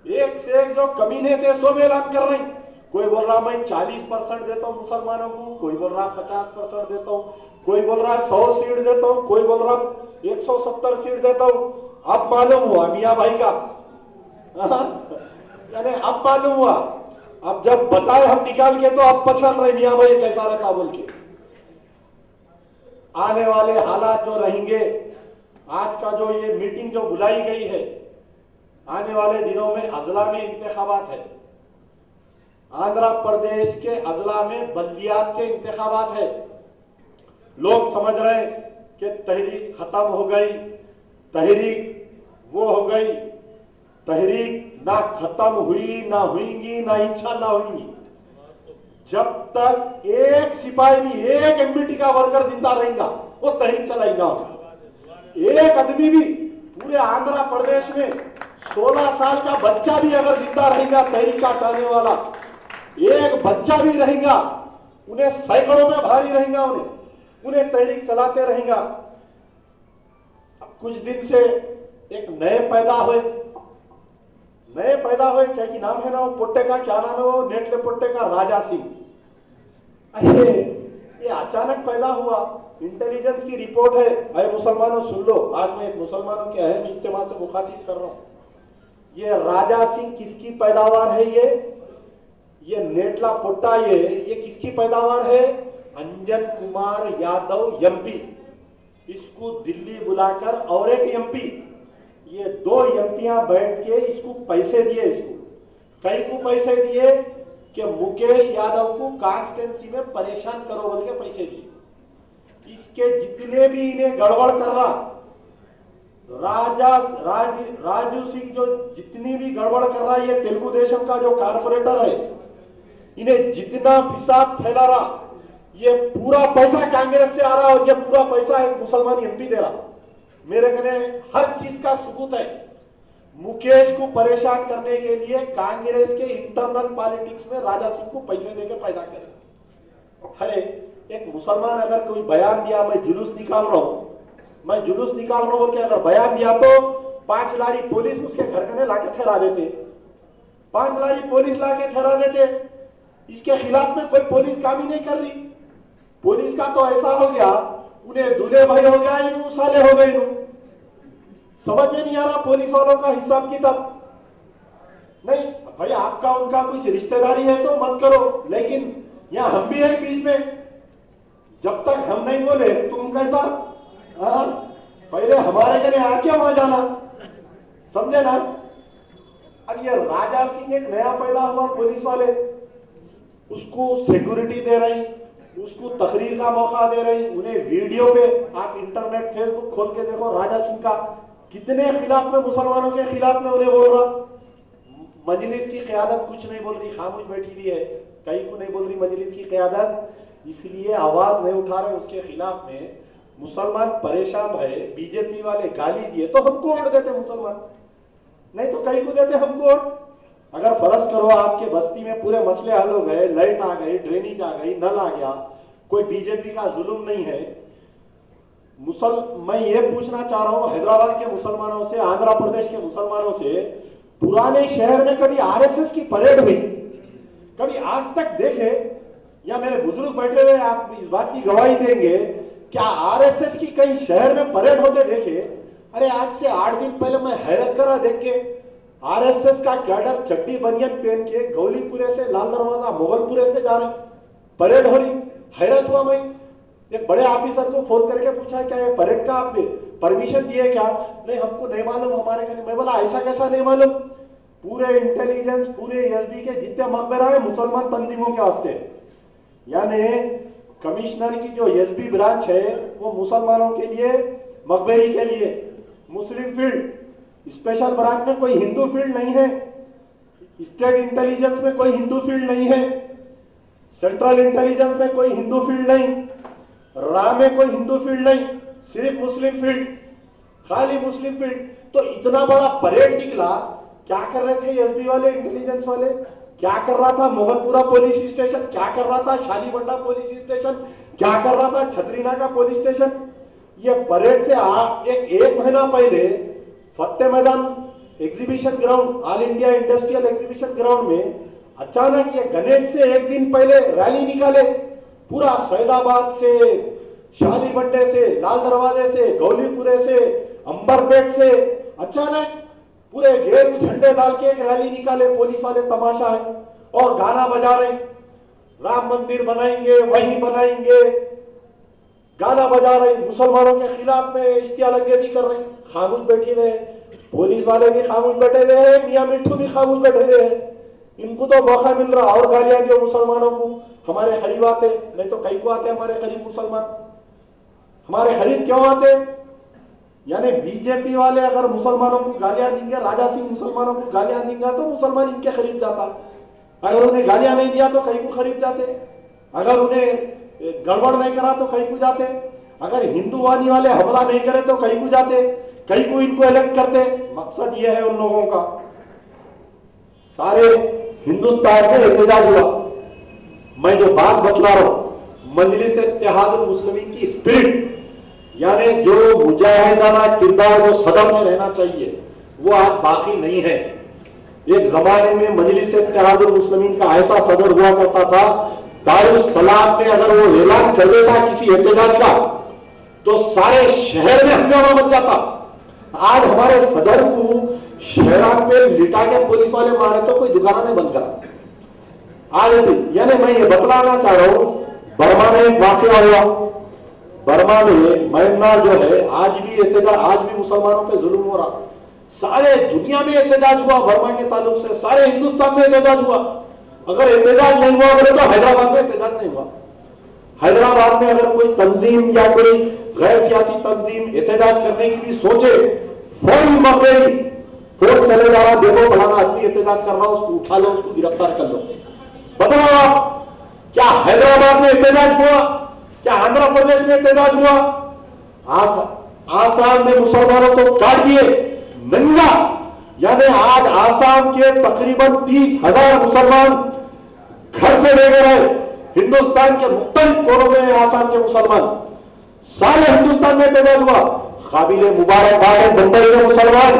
एक से एक जो कमीने थे, सब ऐलान कर रहे हैं। कोई बोल रहा मैं 40% देता हूं मुसलमानों को, कोई बोल रहा 50% देता हूं, कोई बोल रहा 100 सीट देता हूं, कोई बोल रहा 170 सीट देता हूं। अब मालूम हुआ मियां भाई का, यानी अब मालूम हुआ, अब जब बताए हम निकाल के तो अब पहचान रहे मियां भाई कैसा रहता बोल के। आने वाले हालात जो रहेंगे, आज का जो ये मीटिंग जो बुलाई गई है, आने वाले दिनों में अजला में इंतखाबात है। आंध्र प्रदेश के अजला में बल्दियात के इंतखाबात है। लोग समझ रहे हैं कि तहरीक खत्म हो गई, तहरीक वो हो गई। तहरीक ना खत्म हुई, ना हुईंगी, ना इंशाल्लाह होंगी। जब तक एक सिपाही भी, एक एमबीटी का वर्कर जिंदा रहेगा, वो तहरीक चलाएगा। एक आदमी भी पूरे आंध्र प्रदेश में 16 साल का बच्चा भी अगर जिंदा रहेगा, तहरीक का चाहने वाला एक बच्चा भी रहेगा, उन्हें सैकड़ों में भारी रहेगा, उन्हें तहरीक चलाते रहेगा। अब कुछ दिन से एक नए पैदा हुए, क्या कि नाम है ना वो पोट्टे का, क्या नाम है वो नेटले पोट्टे का, राजा सिंह। अरे ये अचानक पैदा हुआ, इंटेलिजेंस की रिपोर्ट है। अरे मुसलमानों सुन लो, आज मैं एक मुसलमानों के अहम इज्तिमा से मुखातिब कर रहा हूं। ये राजा सिंह किसकी पैदावार है? ये नेटला पोट्टा ये किसकी पैदावार है? अंजन कुमार यादव एमपी। इसको दिल्ली बुलाकर और एक एमपी, ये 2 एमपियां बैठ के इसको पैसे दिए, इसको कई को पैसे दिए कि मुकेश यादव को कॉन्स्टिट्यूंसी में परेशान करो बोल के पैसे दिए। इसके जितने भी इन्हें गड़बड़ कर रहा, राजू सिंह जो जितनी भी गड़बड़ कर रहा है, ये तेलुगु देशम का जो कारपोरेटर है, इन्हें जितना फिसाद फैला रहा, ये पूरा पैसा कांग्रेस से आ रहा और ये पूरा पैसा एक मुसलमान एमपी दे रहा। मेरे कने हर चीज का सबूत है। मुकेश को परेशान करने के लिए कांग्रेस के इंटरनल पॉलिटिक्स में राजा सिंह को पैसे देकर पैदा करे। अरे एक मुसलमान अगर कोई बयान दिया, मैं जुलूस निकाल रहा हूं बोल के अगर बयान दिया तो 5 लारी पुलिस उसके घर कने लाके ठहरा देते, 5 लारी पुलिस लाके ठहरा देते। इसके खिलाफ में कोई पुलिस काम ही नहीं कर रही। पुलिस का तो ऐसा हो गया, उन्हें दूल्हे भाई हो गया, इन्हों साले हो गए, इन्हों समझ में नहीं आ रहा पुलिस वालों का हिसाब किताब। नहीं भाई, आपका उनका कुछ रिश्तेदारी है तो मत करो, लेकिन यहां हम भी हैं बीच में। जब तक हम नहीं बोले तुम कैसा? पहले हमारे घर आके वहां जाना, समझे ना? अब ये राजा सिंह एक नया पैदा हुआ पुलिस वाले, उसको सिक्योरिटी दे रही, उसको तकरीर का मौका दे रही, उन्हें वीडियो पे आप इंटरनेट फेसबुक खोल के देखो, राजा सिंह का कितने खिलाफ में, मुसलमानों के खिलाफ में उन्हें बोल रहा। मजलिस की क़यादत कुछ नहीं बोल रही, खामोश बैठी हुई है, कहीं को नहीं बोल रही मजलिस की क़यादत, इसलिए आवाज नहीं उठा रहे उसके खिलाफ में। मुसलमान परेशान रहे, बीजेपी वाले गाली दिए तो हमको वोट देते मुसलमान, नहीं तो कहीं को देते हमको वोट। अगर फर्ज करो आपके बस्ती में पूरे मसले हल हो गए, लाइट आ गई, ड्रेनेज आ गई, नल आ गया, कोई बीजेपी का जुल्म नहीं है। मैं ये पूछना चाह रहा हूं हैदराबाद के मुसलमानों से, आंध्र प्रदेश के मुसलमानों से, पुराने शहर में कभी आरएसएस की परेड हुई? कभी आज तक देखे? या मेरे बुजुर्ग बैठे हुए आप इस बात की गवाही देंगे, क्या आरएसएस की कई शहर में परेड होते देखे? अरे आज से 8 दिन पहले मैं हैरत करा देख के, आरएसएस का कैडर चड्डी बनियान पहन के गौलीपुरे से लाल दरवाजा मोगलपुरे से जा रहे, परेड हो रही। हैरत हुआ मैं, एक बड़े ऑफिसर को फोन करके पूछा क्या ये परेड का आप परमिशन दिए क्या? नहीं हमको नहीं मालूम, हमारे का नहीं। मैं बोला ऐसा कैसा नहीं मालूम? पूरे इंटेलिजेंस, पूरे एसबी के जितने मकबरा है मुसलमान तंजीमों के वास्ते, यानी कमिश्नर की जो एसबी ब्रांच है वो मुसलमानों के लिए, मकबरी के लिए। मुस्लिम फील्ड स्पेशल ब्रांच में कोई हिंदू फील्ड नहीं है, स्टेट इंटेलिजेंस में कोई हिंदू फील्ड नहीं है, सेंट्रल इंटेलिजेंस में कोई हिंदू फील्ड नहीं, रा में कोई हिंदू फील्ड नहीं, सिर्फ मुस्लिम फील्ड, खाली मुस्लिम फील्ड। तो इतना बड़ा परेड निकला, क्या कर रहे थे एसबी वाले, इंटेलिजेंस वाले? क्या कर रहा था मोहनपुरा पुलिस स्टेशन, क्या कर रहा था शालीबंडा पुलिस स्टेशन, क्या कर रहा था छतरीना का पुलिस स्टेशन? ये परेड से एक महीना पहले Fateh Maidan exhibition ground, all India industrial exhibition ground में अचानक ये गणेश से एक दिन पहले रैली निकाले, पूरा सैदाबाद से, शालीबंडे से, लाल दरवाजे से, गौलीपुरे से, अंबरपेट से, अचानक पूरे गेरू झंडे डाल के एक रैली निकाले। पुलिस वाले तमाशा है और गाना बजा रहे, राम मंदिर बनाएंगे, वहीं बनाएंगे, गाना बजा रहे, मुसलमानों के खिलाफ में इश्तियारअंगेजी कर रहे। खामोश बैठे हुए हैं, पुलिस वाले भी खामोश बैठे हुए हैं, मियां मिट्ठू भी खामोश बैठे हुए हैं। इनको तो मौका मिल रहा और गालियां दियो मुसलमानों को, हमारे करीब आते, नहीं तो कहीं को आते हमारे करीब मुसलमान, हमारे करीब क्यों आते? यानी बीजेपी वाले अगर मुसलमानों को गालियां देंगे, राजा सिंह मुसलमानों को गालियां देंगे तो मुसलमान इनके करीब जाता, अगर उन्हें गालियां नहीं दिया तो कहीं को करीब जाते, अगर उन्हें गड़बड़ नहीं करा तो कहीं को जाते, अगर हिंदुवानी वाले हमला नहीं करे तो कहीं को जाते, कहीं को इनको इलेक्ट करते। मकसद यह है उन लोगों का। सारे हिंदुस्तान में एहतजाज हुआ, मैं जो बात बतला रहा हूं मजलिस इत्तेहादुल मुस्लिमीन की स्पिरिट, यानी जो मुजाहिदाना किरदार जो सदर में रहना चाहिए वो आज बाकी नहीं है। एक जमाने में मजलिस इत्तेहादुल मुस्लिमीन का ऐसा सदर हुआ करता था, दारुस सलाम में अगर वो ऐलान कर देता किसी एहतजाज का तो सारे शहर में हंगामा मच जाता। आज हमारे सदर को शहर पे लिटा के पुलिस वाले मारे तो कोई दुकान नहीं बंद करा। आज यानी मैं ये बतलाना चाह रहा हूं, बर्मा में एक वाकया हुआ। बर्मा में म्यांमार जो है आज भी एहतजाज, आज भी मुसलमानों पे जुल्म हो रहा। सारे दुनिया में एहतजाज हुआ बर्मा के ताल्लुक से, सारे हिंदुस्तान में एहतजाज हुआ। अगर एहतजाज नहीं हुआ बोले तो हैदराबाद में एहतजाज नहीं हुआ। हैदराबाद में अगर कोई तंजीम या कोई गैर सियासी तंजीम एहतजाज करने की भी सोचे, फोन मर गई, फोन चले जा रहा, देखो फलाना आदमी एहतजाज कर रहा, उसको उठा लो, उसको गिरफ्तार कर लो। बताओ आप, क्या हैदराबाद में एहतजाज हुआ? क्या आंध्र प्रदेश में एहतजाज हुआ? आसाम में मुसलमानों को काट दिए नंगा, यानी आज आसाम के तकरीबन 30,000 मुसलमान घर से ले गए। हिंदुस्तान के मुख्तलिफ कोनों में आसाम के मुसलमान, सारे हिंदुस्तान में एहतजाज हुआ। काबिले मुबारकबाद है बंबई के मुसलमान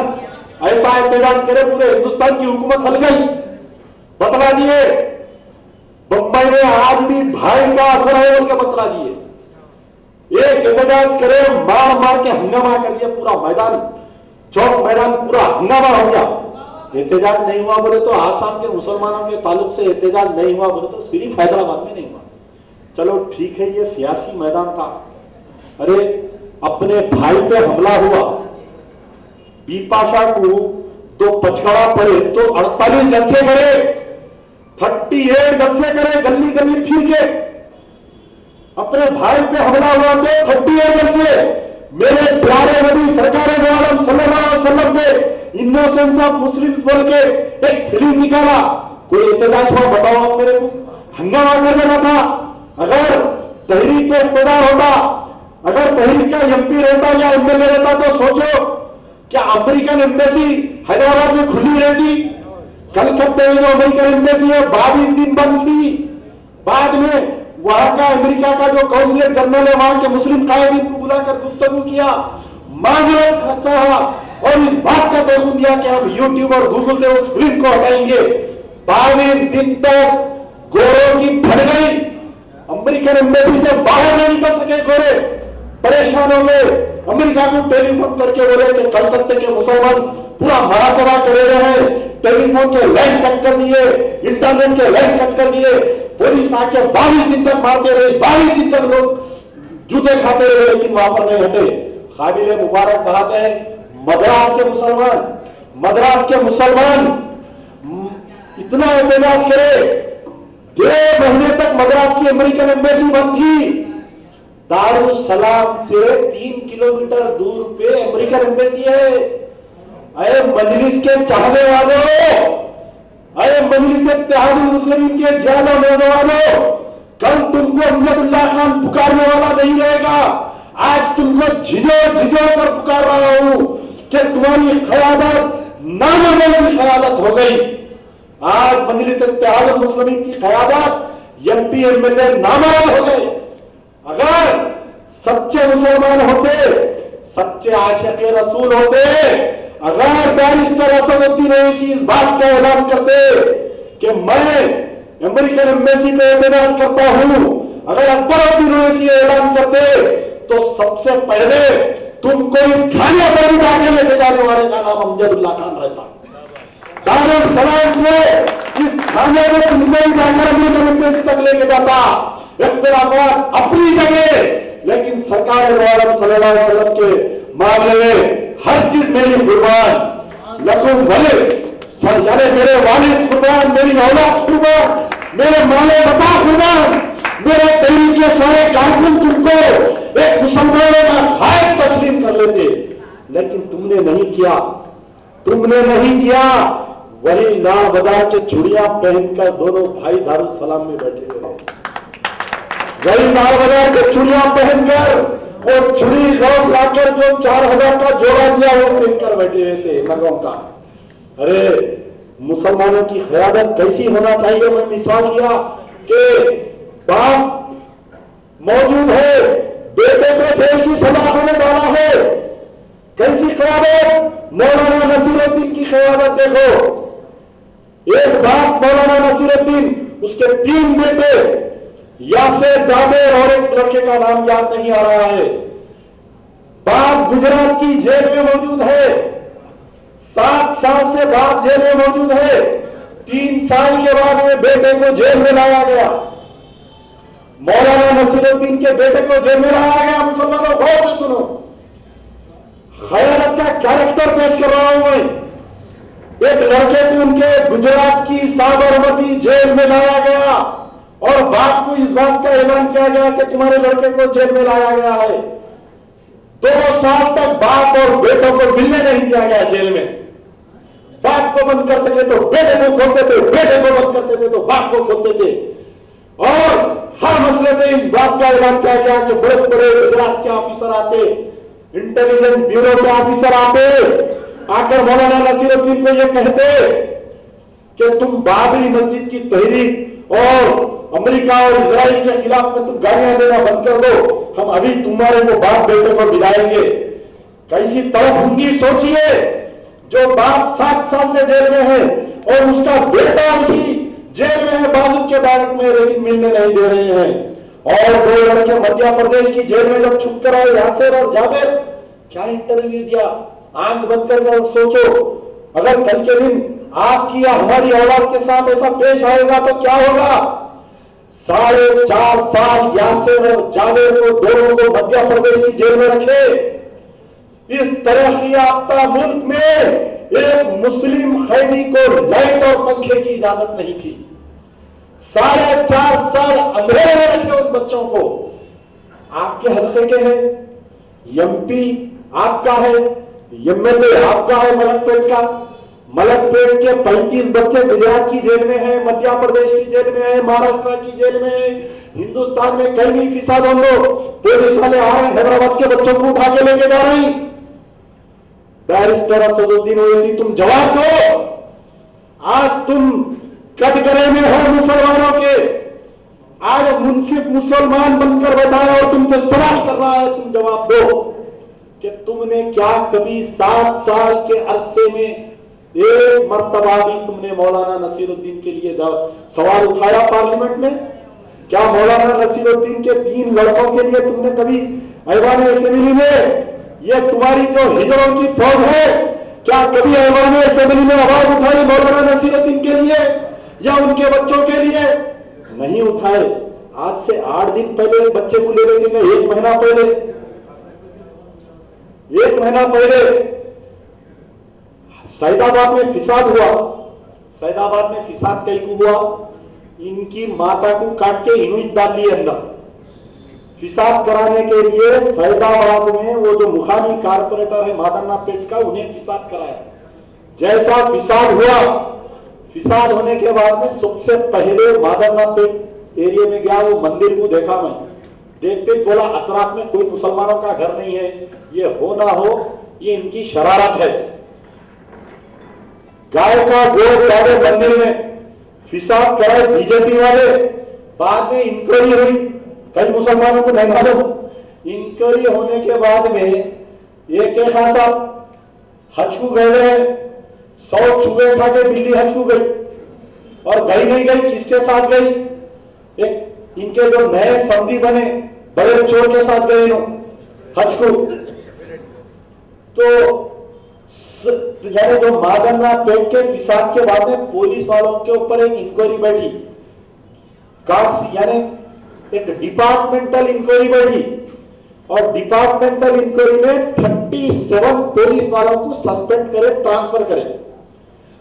ऐसा एहतजाज करे, पूरे हिंदुस्तान की हुकूमत हल गई। बतला दिए बंबई में आज भी भाई का असर है बोल के बतला दिए। एक एहतजाज करे, मार मार के हंगामा कर दिया, पूरा मैदान चौक मैदान पूरा हंगामा हो गया। एहतजाज नहीं हुआ बोले तो आसाम के मुसलमानों के ताल्लुक से एहतजाज नहीं हुआ बोले तो सिर्फ हैदराबाद में नहीं हुआ। चलो ठीक है, ये सियासी मैदान था। अरे अपने भाई पे हमला हुआ, बिपाशा को तो पचकाड़ा पड़े तो 48 जलसे करे, 38 जलसे करे, गली गली फिर के अपने भाई पे हमला हुआ तो 38 जलसे। मेरे प्यारे नबी सरकार दो आलम सल्लल्लाहु अलैहि वसल्लम के इनोसेंस ऑफ मुस्लिम बोल के एक फिल्म निकाला, कोई एहतजाज हुआ? बताओ आप मेरे को। हंगामा कर देना था। अगर तहरीक में इख्तियार होता, अगर तहरीक का एमपी रहता या एमएलए रहता तो सोचो क्या अमेरिकन एम्बेसी हैदराबाद में खुली रहती? कलकत्ते में जो अमेरिकन एम्बेसी है 22 दिन बंद थी। बाद में वहां का अमेरिका का जो काउंसिलर जनरल है वहां के मुस्लिम कायदीन को बुलाकर गुफ्तगू किया, माजरत चाहा और इस बात का पैगाम दिया कि हम यूट्यूब और गूगल से उस फिल्म को हटाएंगे। 22 दिन तक गोरों की फट गई, अमेरिकन एम्बेसी से बाहर नहीं निकल सके गोरे, परेशान हो गए। अमेरिका को टेलीफोन करके बोले कि कलकत्ते के मुसलमान पूरा महासभा करे रहे, टेलीफोन के लाइन कट कर दिए, इंटरनेट के लाइन कट कर दिए। पुलिस आके 22 दिन तक मारते रहे, 22 दिन तक लोग जूते खाते रहे, लेकिन वहां पर नहीं हटे। काबिले मुबारक बात है, मद्रास के मुसलमान इतना एहतजाज करे, 2 महीने तक मद्रास की अमेरिकन एम्बेसी बंद थी। दारुस सलाम से 3 किलोमीटर दूर पे अमेरिकन एम्बेसी है। अरे मजलिस के चाहने वालों, अरे मजलिस इत्तेहादुल मुस्लिमीन के जियादा नौजवानों, कल तुमको अमजदुल्लाह खान पुकारने वाला नहीं रहेगा। आज तुमको झिझो कर पुकार रहा हूं कि तुम्हारी क़यादत नामुमकिन क़यादत हो गई। आज मजलिस इत्तेहादुल मुस्लिमीन की क़यादत एमपी एमएलए नामर्द हो गए। अगर सच्चे मुसलमान होते, सच्चे आशिक़े रसूल होते, अगर बैरिस्टर असदुद्दीन ओवैसी इस बात का ऐलान करते कि मैं अमेरिकन एम्बेसी पे एहतजाज करता हूं, अगर अकबरुद्दीन ओवैसी ऐलान करते तो सबसे पहले तुमको इस खाने पर भी जाके लेके जाने वाले का नाम अमजदुल्लाह खान रहता। दारुस सलाम से इस खाने में तुमको ही जाकर अमेरिकन एम्बेसी तक लेके जाता। इख्तिलाफात अपनी जगह, लेकिन सरकार दो आलम सल्लल्लाहु अलैहि वसल्लम के मामले में हर चीज मेरी कुर्बान, लकुम भले यानी मेरे वालिद कुर्बान, मेरी औलाद कुर्बान, मेरे माले बता कुर्बान, मेरे तहरीक के सारे कारकुन तुमको एक मुसलमानों का खायब तस्लीम कर लेते, लेकिन तुमने नहीं किया, तुमने नहीं किया। वही लाल बाजार के चूड़ियां पहनकर दोनों भाई दारुस सलाम में बैठे हुए रहे। वही लाल बाजार के चूड़ियां पहनकर और चूड़ी गौस लाकर जो 4000 का जोड़ा दिया वो पहनकर बैठे हुए थे नगों का। अरे मुसलमानों की क़यादत कैसी होना चाहिए? मैं मिसाल लिया कि बाप मौजूद है, बेटे को जेल की सजा होने वाला है। कैसी क़यादत, मौलाना नसीरुद्दीन की क़यादत देखो। एक बाप मौलाना नसीरुद्दीन, उसके 3 बेटे यासिर, जावेद और एक लड़के का नाम याद नहीं आ रहा है। बाप गुजरात की जेल में मौजूद है, 7 साल से बाप जेल में मौजूद है। 3 साल के बाद में बेटे को जेल में लाया गया। मौलाना नसीरुद्दीन के बेटे को जेल में लाया गया। मुसलमानों गौर से सुनो, खयानत का कैरेक्टर पेश कर रहा हूं मैं। एक लड़के को उनके गुजरात की साबरमती जेल में लाया गया और बाप को इस बात का ऐलान किया गया कि तुम्हारे लड़के को जेल में लाया गया है। 2 साल तक बाप और बेटों को मिलने नहीं दिया गया जेल में। बाप को बंद करते थे तो बेटे को खोलते थे, बेटे को बंद करते थे तो बाप को खोलते थे। और हर मसले पे इस बात का ऐलान किया गया कि बड़े बड़े गुजरात के ऑफिसर आते, इंटेलिजेंस ब्यूरो के ऑफिसर आते, आकर मौलाना नसीरुद्दीन को यह कहते कि तुम बाबरी मस्जिद की तहरीक और अमेरिका और इजराइल के खिलाफ में तुम गालियां देना बंद कर दो, हम अभी तुम्हारे को बाप बेटे को मिलाएंगे। कैसी तड़पंगी सोचिए, जो बाप 7 साल से जेल में है और उसका बेटा उसी जेल में है, बाजू के बालक में, लेकिन मिलने नहीं दे रहे हैं। और 2 लड़के मध्य प्रदेश की जेल में जब छुप कर आए, यासिर और जावेद, क्या इंटरव्यू दिया। आंख बंद कर सोचो, अगर कल के दिन आपकी या हमारी औलाद के साथ ऐसा पेश आएगा तो क्या होगा। 4.5 साल यासिर और जावेद को, दोनों को मध्य प्रदेश की जेल में रखे। इस तरक्की याफ्ता मुल्क में एक मुस्लिम कैदी को लाइट और पंखे की इजाजत नहीं थी। 4.5 साल अंधेरे में रखे उन बच्चों को। आपके हल्के के हैं, एमपी आपका है, एमएलए आपका है मलकपेट का। मलकपेट के 35 बच्चे गुजरात की जेल में है, मध्य प्रदेश की जेल में है, महाराष्ट्र की जेल में है। हिंदुस्तान में कहीं भी फिसाद हो लो, पुलिस वाले आ रहे, हैदराबाद के बच्चों को उठा के लेके जा रहे हैं। बैरिस्टर असदुद्दीन ओवैसी, तुम जवाब दो। आज तुम कटघरे में हो मुसलमानों के, आज मुंसिफ मुसलमान बनकर बैठा है और तुमसे सवाल कर रहा है, तुम जवाब दो कि तुमने क्या कभी 7 साल के अरसे में एक मर्तबा भी तुमने मौलाना नसीरुद्दीन के लिए सवाल उठाया पार्लियामेंट में? क्या मौलाना नसीरुद्दीन के 3 लड़कों के लिए तुमने कभी ऐवान असेंबली में, ये तुम्हारी जो हिजरों की फौज है, क्या कभी ऐवान असेंबली में आवाज उठाई मौलाना नसीरुद्दीन के लिए या उनके बच्चों के लिए? नहीं उठाए। आज से 8 दिन पहले एक बच्चे को ले लेके गए, 1 महीना पहले, 1 महीना पहले सैदाबाद में फिसाद हुआ। सैदाबाद में फिसाद कई को हुआ, इनकी माता को काट के इन्हीं डाल लिए अंदर। फिसाद कराने के लिए सैदाबाद में वो जो मुकामी कारपोरेटर है मादन्ना पेट का, उन्हें फिसाद कराया। जैसा फिसाद हुआ, फिसाद होने के बाद में सबसे पहले मादन्ना पेट एरिया में गया, वो मंदिर को देखा मैं। देखते ही बोला अतराफ में कोई मुसलमानों का घर नहीं है, ये हो ना हो ये इनकी शरारत है। गाय का गोश्त डाले मंदिर में, फिसाद कराए बीजेपी वाले। बाद में इंक्वायरी हुई, कई मुसलमानों को नहीं मालूम। इंक्वायरी होने के बाद में एक खासा हज को गए, 100 चूहे खा के बिल्ली हज को गई। और गई नहीं गई, किसके साथ गई? एक इनके जो नए समधी बने बड़े चोर के साथ गए हज को। तो यानी जो मादन्ना पेट के फिसाद के बाद में पुलिस वालों के ऊपर एक इंक्वायरी बैठी, यानी एक डिपार्टमेंटल इंक्वायरी बैठी। और डिपार्टमेंटल इंक्वायरी में 37 पुलिस वालों को सस्पेंड करे, ट्रांसफर करे।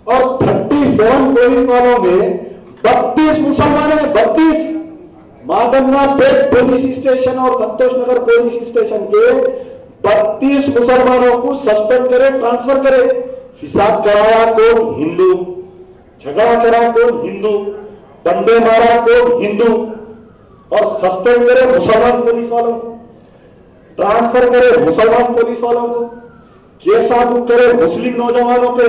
और 37 पुलिस वालों में 32 मुसलमान है। 32 मादन्ना पेट पुलिस स्टेशन और संतोष नगर पुलिस स्टेशन के 32 मुसलमानों को सस्पेंड करे, ट्रांसफर करे। फिसाद कराया कौन? हिंदू। झगड़ा करा कौन? हिंदू। डंडे मारा कौन? हिंदू। और सस्पेंड करे मुसलमान पुलिस वालों को, ट्रांसफर करे मुसलमान पुलिस वालों को, केस लागू करे मुस्लिम नौजवानों पे।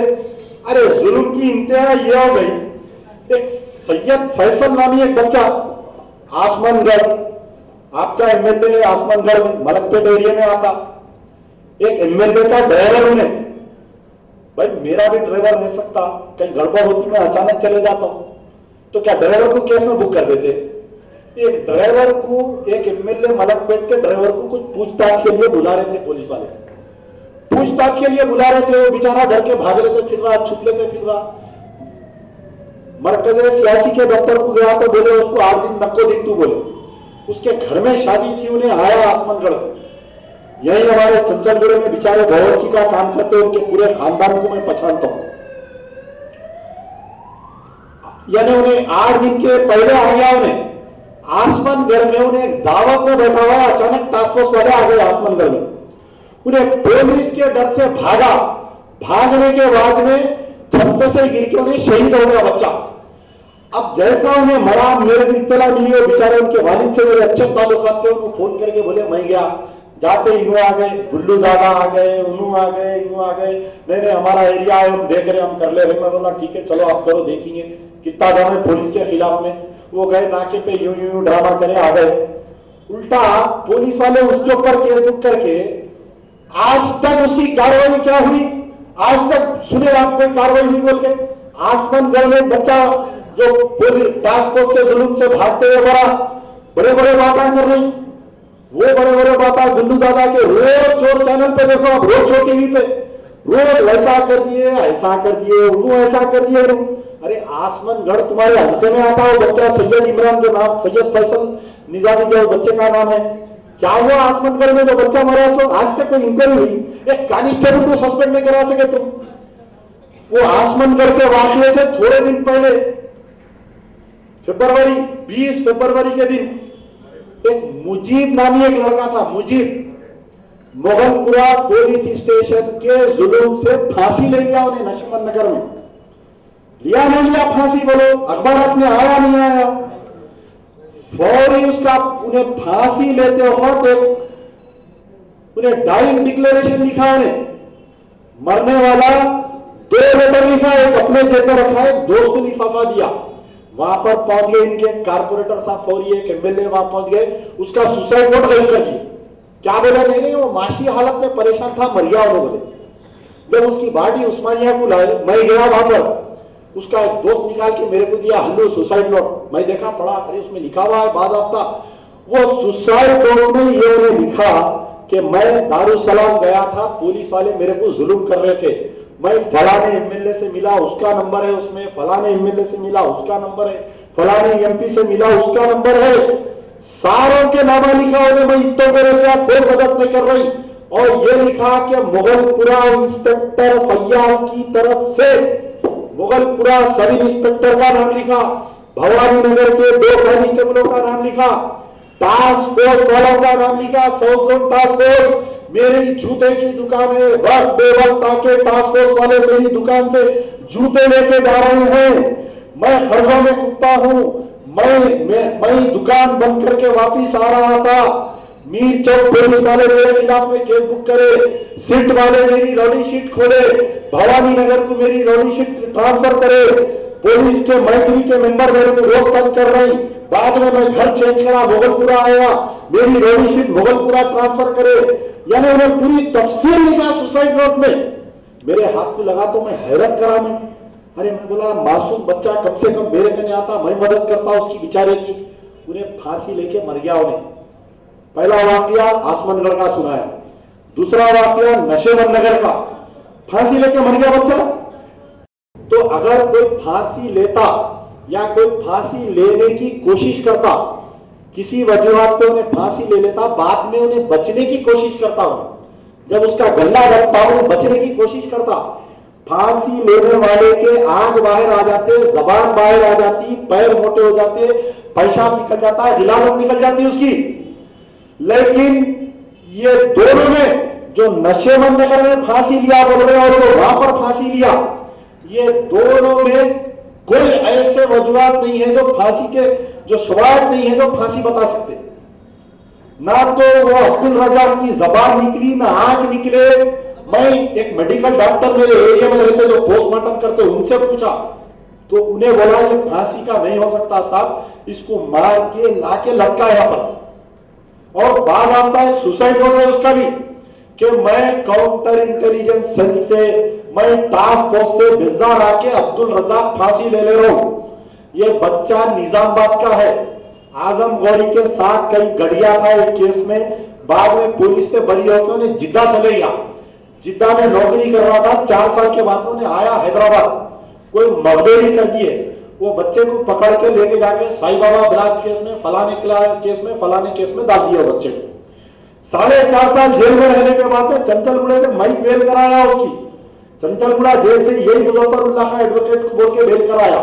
अरे जुल्म की इंतहा यह हो गई। एक सैयद फैसल नामी एक बच्चा आसमानगढ़ आपका एमएलए आसमानगढ़ में मलकपेट एरिया में आता, एक एमएलए का ड्राइवर उन्हें, भाई मेरा भी ड्राइवर रह सकता, कहीं गड़बड़ होती मैं अचानक चले जाता हूं, तो क्या ड्राइवर को केस में बुक कर देते? एक ड्राइवर को, एक एमएलए मलकपेट के ड्राइवर को कुछ पूछताछ के लिए बुला रहे थे पुलिस वाले, पूछताछ के लिए बुला रहे थे। वो बेचारा डर के भाग लेते फिर रहा, छुप लेते फिर रहा। मरकज सियासी के दफ्तर को गया तो बोले उसको 8 दिन नको दिख, तू बोले उसके घर में शादी थी, उन्हें आया आसमानगढ़, यही हमारे चंचलगढ़ में बेचारे बावर्ची का काम करते, उनके पूरे खानदान को मैं पहचानता हूं। यानी उन्हें 8 दिन के पहले आ गया, उन्हें आसमानगढ़ में उन्हें दावत में बैठा हुआ, अचानक टास्क फोर्स वाले आ गए आसमानगढ़ में, उन्हें पुलिस के डर से भागा, भागने के बाद में छत से गिर के उन्हें शहीद हो गया बच्चा। अब जैसा उन्हें मरा, मेरे को इत्तला मिली और बेचारे उनके वालिद से मेरे अच्छे ताल्लुकात थे, उनको फोन करके बोले मैं गया, जाते इनू आ गए, गुल्लू दादा आ गए, उनू आ गए, इनू आ गए, नहीं हमारा एरिया है, हम देख रहे, हम कर ले रहे। मैं बोला ठीक है चलो आप करो, देखेंगे कितना दम है पुलिस के खिलाफ में। वो गए नाके पे यूं यूं ड्रामा करे आ गए, उल्टा पुलिस वाले उसके ऊपर केस बुक करके, आज तक उसकी कार्रवाई क्या हुई, आज तक सुने आप कोई कार्रवाई हुई बोल के? आसमानगढ़ में बच्चा जो टास्क फोर्स के जुल्म से भागते हुए बड़े बड़े बातें कर रही, वो बड़े बड़े बातें गुल्लू दादा के रोज चोर चैनल पे देखो आप, रोज शो टीवी पे, रोज वैसा कर दिए, ऐसा कर दिए, उन्होंने ऐसा कर दिए। अरे आसमानगढ़ तुम्हारे हल्के में आता है बच्चा सैयद इमरान, जो नाम सैयद फैसल निजामी जो बच्चे का नाम है, क्या हुआ आसमानगढ़ में जो बच्चा मरा? सो आज तक कोई इंक्वायरी हुई? एक कांस्टेबल को सस्पेंड नहीं करा सके तुम? वो आसमानगढ़ के वाकये से थोड़े दिन पहले 20 फरवरी के दिन एक मुजीब नामी एक लड़का था, मुजीब, मोगलपुरा पुलिस स्टेशन के जुल्म से फांसी ले लिया उन्हें नशमन नगर में। लिया नहीं लिया फांसी बोलो, अखबार में आया नहीं आया, फौरी उसका उन्हें फांसी लेते वक्त उन्हें डाइंग डिक्लेरेशन लिखा, उन्हें मरने वाला 2 लेटर लिखा, एक अपने जेब में रखा है, दोस्त को लिफाफा दिया। वहां पर पहुंच गए इनके कारपोरेटर साहब फौरी, एक एमएलए वहां पहुंच गए, उसका सुसाइड नोट रजिस्टर किया। क्या बोला? नहीं वो माशी हालत में परेशान था, मर गया उन्होंने बोले। जब उसकी बॉडी उस्मानिया को लाए, मैं गया वहां पर, उसका एक दोस्त निकाल के मेरे को दिया हल्लू सुसाइड नोट, मैं देखा पढ़ा, अरे उसमें लिखा हुआ है बाज़ाब्ता, वो सुसाइड नोट में ये उन्हें लिखा कि मैं दारुसलाम गया था, पुलिस वाले मेरे को जुल्म कर रहे थे, मैं फलाने एमएलए से मिला, उसका नंबर है उसमें, फलाने एमएलए से मिला, उसका नंबर है, फलाने एमपी से मिला, उसका नंबर है, सारों के नाम लिखा उन्हें, मैं इतना मेरे लिया कोई मदद नहीं कर रही। और ये लिखा कि मुगलपुरा इंस्पेक्टर फैयाज की तरफ से, मुगलपुरा सब इंस्पेक्टर का नाम लिखा, भवानी नगर के 2 कांस्टेबलों का नाम लिखा, टास्क फोर्स वालों का नाम लिखा, साउथ जोन टास्क फोर्स, मेरी जूते की दुकान है, वक्त बेवक्त आके टास्क फोर्स वाले मेरी दुकान से जूते लेके जा रहे हैं, मैं खर्चों में कुत्ता हूं, मैं दुकान बंद करके वापिस आ रहा था, मीर चौक पुलिस वाले मेरे खिलाफ में केस बुक करे, सिट वाले मेरी रॉडी शीट खोले, भवानी नगर को मेरी रॉडी शीट ट्रांसफर करे, पुलिस के मैत्री के मेंबर मेरे को रोक तंग कर रही, बाद में मैं घर चेंज करा, मुगलपुरा आया, मेरी रॉडी शीट मुगलपुरा ट्रांसफर करे, यानी उन्हें पूरी तफसील लिखा सुसाइड नोट में। मेरे हाथ को लगा तो मैं हैरत करा मैं, अरे मैं बोला मासूम बच्चा कम से कम मेरे कने आता, मैं मदद करता उसकी बेचारे की, उन्हें फांसी लेके मर गया उन्हें। पहला वाकया आसमानगढ़ का सुनाया, दूसरा वाकया नशेमन नगर का, फांसी लेके मर गया बच्चा। तो अगर कोई फांसी लेता या कोई फांसी लेने की कोशिश करता, किसी वजूहात पे उन्हें फांसी ले लेता, बाद में उन्हें बचने की कोशिश करता, जब उसका गला लगता उन्हें बचने की कोशिश करता, फांसी लेने वाले के आंख बाहर आ जाते, जबान बाहर आ जाती, पैर मोटे हो जाते, पेशाब निकल जाता, गिलावत निकल जाती उसकी। लेकिन ये दोनों में, जो नशेमन नगर में फांसी लिया बोल रहे और जो वहां पर फांसी लिया, ये दोनों में कोई ऐसे वजूहात नहीं है जो फांसी के, जो शवाहिद नहीं है जो फांसी बता सकते। ना तो वो अब्दुल रज़ाक की जबान निकली, ना आंख निकले। मैं एक मेडिकल डॉक्टर मेरे एरिया में रहते जो पोस्टमार्टम करते, उनसे पूछा तो उन्हें बोला ये फांसी का नहीं हो सकता साहब, इसको मार के लाके लटका यहां पर। और बाद आता है सुसाइड नोट है उसका भी कि मैं काउंटर इंटेलिजेंस सेल से, मैं टास्क फोर्स से बिजार आके अब्दुल रज्जाक फांसी ले रहा हूं। ये बच्चा निजामाबाद का है, आजमगौरी के साथ कहीं गड़िया था एक केस में, बाद में पुलिस से बरी होकर उन्हें जिद्दा चले गया। जिद्दा में नौकरी कर रहा था, 4 साल के बाद उन्हें आया हैदराबाद, कोई मर्डरी कर दिए। वो बच्चे को पकड़ के लेके जाके साई बाबा ब्लास्ट केस में, फलाने केस में डाल दिया बच्चे को। 4.5 साल जेल में रहने के बाद में चंचलगुड़ा से मई बेल कराया उसकी। चंचलगुड़ा जेल से यही मुजफ्फरुल्लाह का एडवोकेट को बोल के बेल कराया।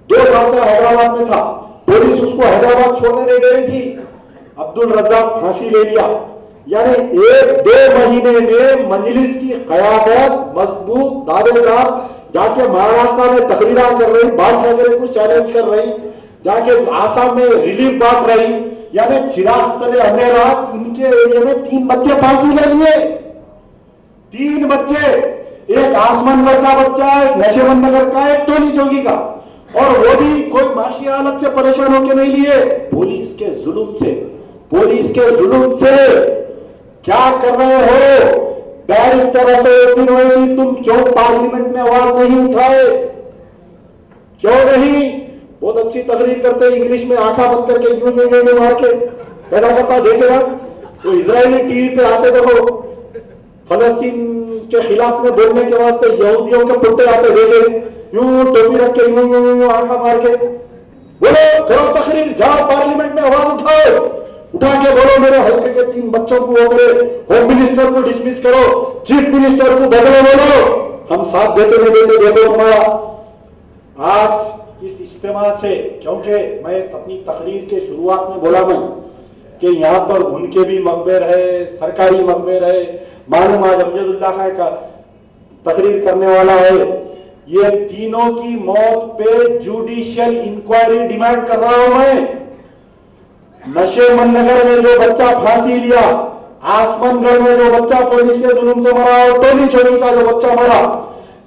2 साल से हैदराबाद में था, पुलिस उसको हैदराबाद छोड़ने नहीं दे रही थी, अब्दुल रज्जाक फांसी ले लिया। यानी 1-2 महीने में मजलिस की क़यादत मजबूत दावेदार जाके महाराष्ट्र में तकरीरा कर रही, बाल ठाकरे को चैलेंज कर रही, जाके आसाम में रिलीफ बांट रही। यानी चिराग तले अंधेरा, इनके एरिया में 3 बच्चे फांसी ले लिए। 3 बच्चे, एक आसमानगढ़ का बच्चा, एक नशेबंद नगर का, एक टोली चौकी का, और वो भी कोई माशी हालत से परेशान होकर नहीं लिए, पुलिस के जुल्म से। पुलिस के जुल्म से क्या कर रहे हो बैरिस्टर असदुद्दीन ओवैसी, तुम क्यों पार्लियामेंट में आवाज नहीं उठाए? क्यों नहीं? बहुत अच्छी तकरीर करते इंग्लिश में, आंखा बंद करके यूं मार के ऐसा करता देखे ना। तो इजरायली टीवी पे आते देखो, फलस्तीन के खिलाफ में बोलने के बाद तो यहूदियों के पुट्टे आते देखे, यूं टोपी रख के यूं आंखा मार के, बोलो करो तकरीर, जाओ पार्लियामेंट में आवाज उठाओ, उठा के बोलो मेरे हल्के के 3 बच्चों को वो करे, होम मिनिस्टर को डिसमिस करो, चीफ मिनिस्टर को बदलो, बोलो हम साथ देते नहीं देते देखो तुम्हारा। आज इस इज्तिमा से, क्योंकि मैं अपनी तकरीर के शुरुआत में बोला मैं कि यहाँ पर उनके भी मकबर है, सरकारी मकबर है, मालूम आज अमजदुल्लाह का तकरीर करने वाला है। ये तीनों की मौत पे जुडिशियल इंक्वायरी डिमांड कर रहा हूं मैं। नशेबंद नगर में जो बच्चा फांसी लिया, आसमानगढ़ में जो बच्चा पुलिस के जुल्म से मरा, और टोली चौकी का जो बच्चा मरा,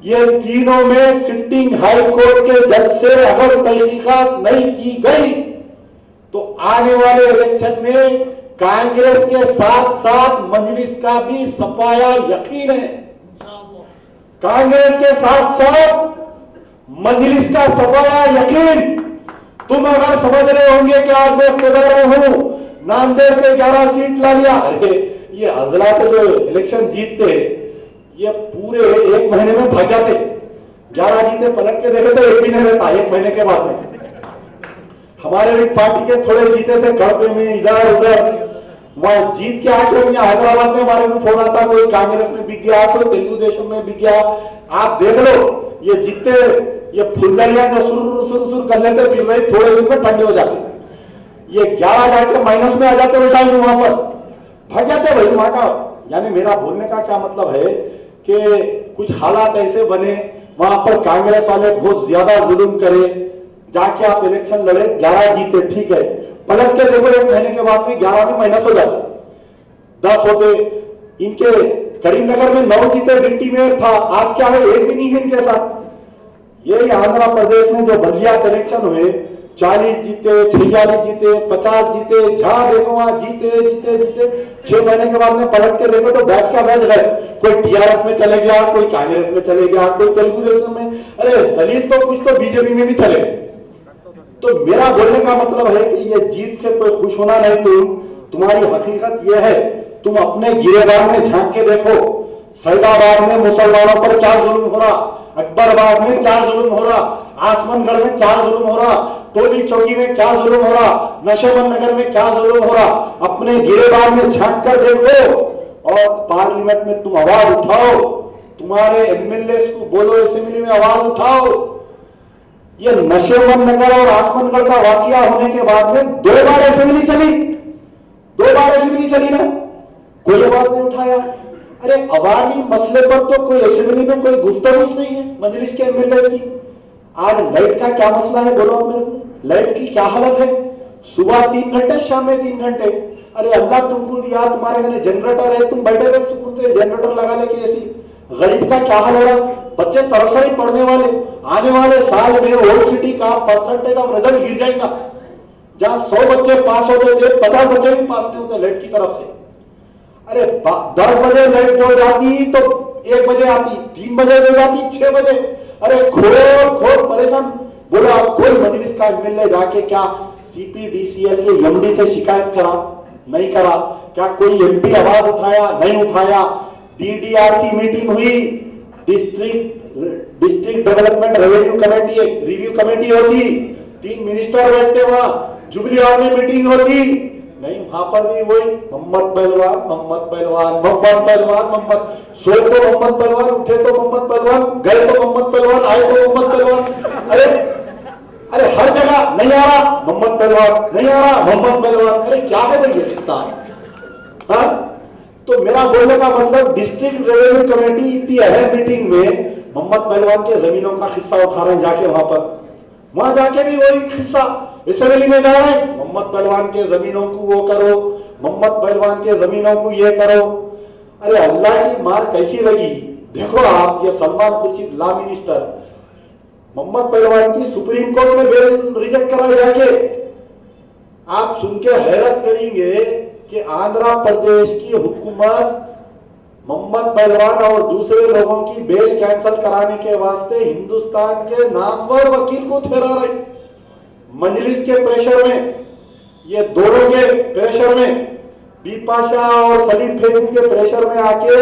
ये तीनों में सिटिंग हाई कोर्ट के जज से अगर तहकीकात नहीं की गई तो आने वाले इलेक्शन में कांग्रेस के साथ साथ मजलिस का भी सफाया यकीन है। कांग्रेस के साथ साथ मजलिस का सफाया यकीन। तुम अगर समझ रहे होंगे कि आज मैं इख्तियार में हूं, नांदेड़ से 11 सीट ला लिया, अरे ये अजला से जो इलेक्शन जीतते ये पूरे 1 महीने में भाग जाते। 11 जीते, पलट के देखे तो 1 भी नहीं रहता 1 महीने के बाद में। हमारे भी पार्टी के थोड़े जीते थे, कड़पे में इधर उधर, वहां जीत के आके यहाँ हैदराबाद में हमारे को फोन आता, कोई कांग्रेस में बिक गया, कोई तेलुगु देशम में बिक गया। आप देख लो ये जीतते, ये फुलझड़ियां जो सुर कर लेते, फिर वही थोड़े दिन में ठंडे हो जाते। ये 11 जाके माइनस में आ जाते, उल्टा ही वहां पर भाग जाते भाई वहां का। यानी मेरा बोलने का क्या मतलब है कि कुछ हालात ऐसे बने वहां पर कांग्रेस वाले बहुत ज्यादा जुल्म करे, जाके आप इलेक्शन लड़े, 11 जीते, ठीक है, पलट के देखो 1 महीने के बाद में 11 में माइनस हो जाते, 10 होते। इनके करीमनगर में 9 जीते, डिप्टी मेयर था, आज क्या है 1 भी नहीं है इनके साथ। यही आंध्र प्रदेश में जो बलिया इलेक्शन हुए, 40 जीते, 46 जीते, 50 जीते, जहां देखो वहां जीते जीते जीते, 6 महीने के बाद में पलट के देखो तो बैच का बैच गए, कोई टीआरएस में चले गया, कोई कांग्रेस में चले गया, कोई तेलुगु देशम में, अरे दलित तो कुछ तो बीजेपी में भी चले गए। तो मेरा बोलने का मतलब है कि ये जीत से कोई खुश होना नहीं, तुम्हारी हकीकत ये है, तुम अपने गिरेबान में झांक के देखो, सैदाबाद में मुसलमानों पर क्या जुल्म हो रहा, अकबराबाद में क्या जुल्म हो रहा, आसमानगढ़ में क्या जुल्म हो रहा, टोली चौकी में क्या जुल्म हो रहा, नशेबंद नगर में क्या जुल्म हो रहा। अपने गिरेबान में झांक कर देखो और पार्लियामेंट में तुम आवाज उठाओ, तुम्हारे एमएलए को बोलो असेंबली में आवाज उठाओ। ये नशेबंद नगर और आसमानगढ़ का वाकया होने के बाद में 2 बार असेंबली चली, 2 बार असेंबली चली ना, कोई आवाज नहीं उठाया। अरे अवामी मसले पर तो कोई असेंबली में कोई गुफ्तगू नहीं है मजलिस के एमएलए की। आज लाइट का क्या मसला है बोलो मेरे को, लाइट की क्या हालत है, सुबह 3 घंटे, शाम में 3 घंटे। अरे अल्लाह तुमको दिया, तुम्हारे घर जनरेटर है, तुम बैठे हुए सुकून से जनरेटर लगा लेके ऐसी। गरीब का क्या हाल होगा, बच्चे तरस ही पढ़ने वाले, आने वाले साल में ओल्ड सिटी का परसेंटेज ऑफ रिजल्ट गिर जाएगा। जहां 100 बच्चे पास होते थे 50 बच्चे भी पास नहीं होते लाइट की तरफ से। अरे 10 बजे लाइट हो जाती तो 1 बजे आती, 3 बजे हो जाती, 6 बजे। अरे खोल परेशान। बोला कोई मजलिस का एमएलए जाके क्या सीपीडीसीएल के एमडी से शिकायत करा? नहीं करा। क्या कोई एमपी आवाज उठाया? नहीं उठाया। डीडीआरसी मीटिंग हुई, डिस्ट्रिक्ट डेवलपमेंट रिव्यू कमेटी होती, 3 मिनिस्टर बैठते वहां, जुबली हॉल में मीटिंग होती। नहीं, वहां पर भी वही मोहम्मद पहलवान सोए तो मोहम्मद पहलवान, उठे तो मोहम्मद पहलवान, गए तो मोहम्मद पहलवान, आए तो मोहम्मद पहलवान। अरे हर जगह नहीं आ रहा मोहम्मद पहलवान, नहीं आ रहा मोहम्मद पहलवान। अरे क्या है भाई ये किस्सा? हाँ, तो मेरा बोलने का मतलब डिस्ट्रिक्ट रेवेन्यू कमेटी इतनी अहम मीटिंग में मोहम्मद पहलवान के जमीनों का हिस्सा उठा रहे हैं जाके वहां जाके भी वही हिस्सा असेंबली में जा रहे हैं। मोहम्मद पहलवान के जमीनों को वो करो, मोहम्मद पहलवान के जमीनों को ये करो। अरे अल्लाह की मार कैसी लगी? देखो आप, ये सलमान खुर्शीद लॉ मिनिस्टर मोहम्मद पहलवान की सुप्रीम कोर्ट में बेल रिजेक्ट कराए जाके। आप सुन के हैरत करेंगे कि आंध्र प्रदेश की हुकूमत मोहम्मद पहलवान और दूसरे लोगों की बेल कैंसिल कराने के वास्ते हिंदुस्तान के नामवर वकील को ठहरा रही। मजलिस के प्रेशर में, ये दोनों के प्रेशर में, बिपाशा और सलीम फेकू के प्रेशर में आके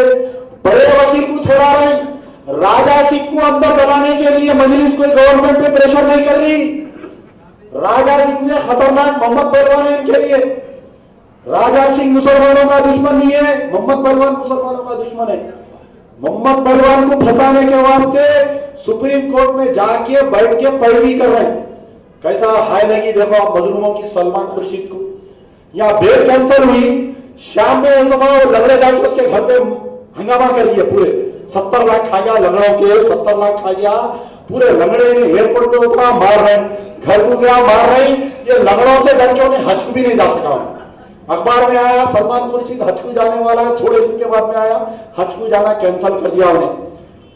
बड़े वकील को ठहरा रही। राजा सिंह को अंदर बनाने के लिए मजलिस कोई गवर्नमेंट पे प्रेशर नहीं कर रही। राजा सिंह से खतरनाक मोहम्मद पहलवान है इनके लिए। राजा सिंह मुसलमानों का दुश्मन नहीं है, मोहम्मद पहलवान मुसलमानों का दुश्मन है। मोहम्मद पहलवान को फंसाने के वास्ते सुप्रीम कोर्ट में जाके बैठ के पैरवी कर रहे हैं। कैसा हाय लगी देखो आप मजलूमों की सलमान खुर्शीद को। यहाँ बेल कैंसिल हुई, शाम में लंगड़े जाके उसके घर पे हंगामा कर दिया। पूरे 70 लाख खा गया लंगड़ों के, 70 लाख खा गया पूरे लंगड़े। एयरपोर्ट पे उतरा मार रहे, घर को गया मार रहे। ये लंगड़ों से डर के उन्हें हज को भी नहीं जा सका। अखबार में आया सलमान खुर्शीद हज को जाने वाला है, थोड़े दिन के बाद में आया हज को जाना कैंसिल कर दिया उन्हें।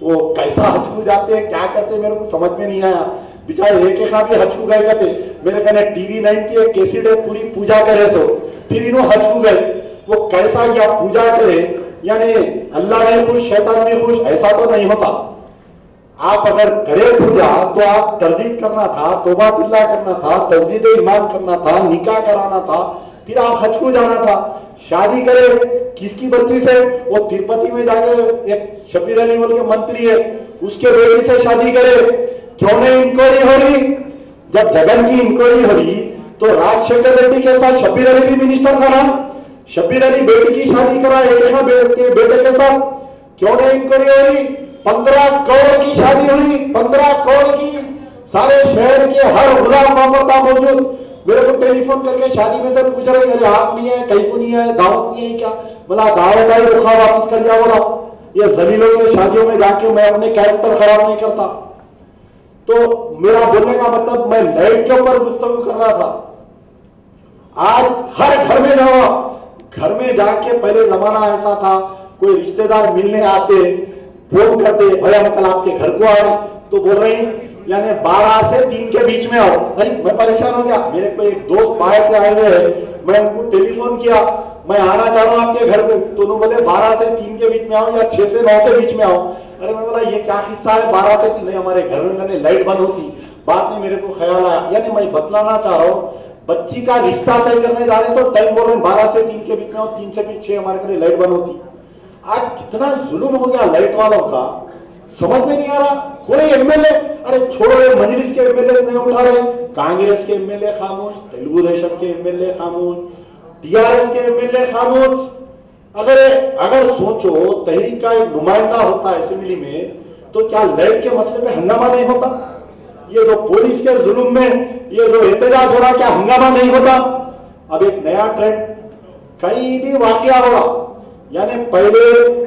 वो कैसा हज को जाते हैं, क्या करते मेरे को समझ में नहीं आया। बेचारे एक भी हज को गए थे। मेरे कहने TV9 की एक कैसेट है, पूरी पूजा करे सो फिर इन्हों हज को गए। वो कैसा या पूजा करे, यानी अल्लाह भी खुश शैतान भी खुश, ऐसा तो नहीं होता। आप अगर करे पूजा तो आप तरदीद करना था, तौबा बिल्लाह करना था, तजदीद ईमान करना था, निकाह कराना था, फिर आप हज को जाना था। शादी करे किसकी बच्ची से? वो तिरुपति में जाके एक शब्बीर अली बोल के मंत्री है, उसके बेटी से शादी करे। क्यों नहीं इंक्वायरी हो रही? जब जगन की इंक्वायरी हो रही तो राजशेखर रेड्डी के साथ शब्बीर अली भी मिनिस्टर था ना। शब्बीर अली बेटी की शादी करा एक बेटे के साथ, क्यों नहीं इंक्वायरी हो रही? 15 करोड़ की शादी हुई, 15 करोड़ की। सारे शहर के हर गुलाम मोहम्मद था मौजूद। मेरे को टेलीफोन करके शादी में से पूछ रहे, अरे आप नहीं है, कहीं को नहीं है, दावत नहीं है क्या? बोला दावत आई रुखा वापस कर दिया। बोला ये जलीलों की शादियों में जाके मैं अपने कैरेक्टर खराब नहीं करता। तो मेरा बोलने का मतलब मैं लाइट के ऊपर गुफ्तगू कर रहा था। आज हर घर में जाओ, घर में जाके पहले जमाना ऐसा था, कोई रिश्तेदार मिलने आते, फोन करते, भाई हम कल आपके घर को आए, तो बोल रहे यानी 12 से 3 के बीच में आओ। भाई मैं परेशान हो गया। मेरे को एक दोस्त बाहर से आए हुए हैं, मैं उनको टेलीफोन किया, मैं आना चाह रहा हूँ आपके घर पे, तो उन्होंने बोले 12 से 3 के बीच में आओ या 6 से 9 के बीच में आओ। अरे मैं बोला ये क्या किस्सा है 12 से 3? नहीं, हमारे घर में लाइट बंद होती। बाद में मेरे को ख्याल आया, यानी मैं बतलाना चाह रहा हूँ बच्ची का रिश्ता तय करने जा रहे तो टाइम बोल रहे 12 से 3 के बीच में, और 3 से फिर 6 हमारे घर लाइट बंद होती। आज कितना जुल्म हो गया लाइट वालों का, समझ में नहीं आ रहा। कोई एमएलए, अरे छोड़ो, मजलिस के एमएलए नहीं उठा रहे, कांग्रेस के एमएलए खामोश, तेलुगु देशम के एमएलए खामोश, टीआरएस के एमएलए खामोश। अगर सोचो तहरीक का एक नुमाइंदा होता है असेंबली में, तो क्या लाइट के मसले में हंगामा नहीं होता? ये जो पुलिस के जुल्म में ये जो एहतजाज हो रहा, क्या हंगामा नहीं होता? अब एक नया ट्रेंड, कहीं भी वाकया हो रहा, यानी पहले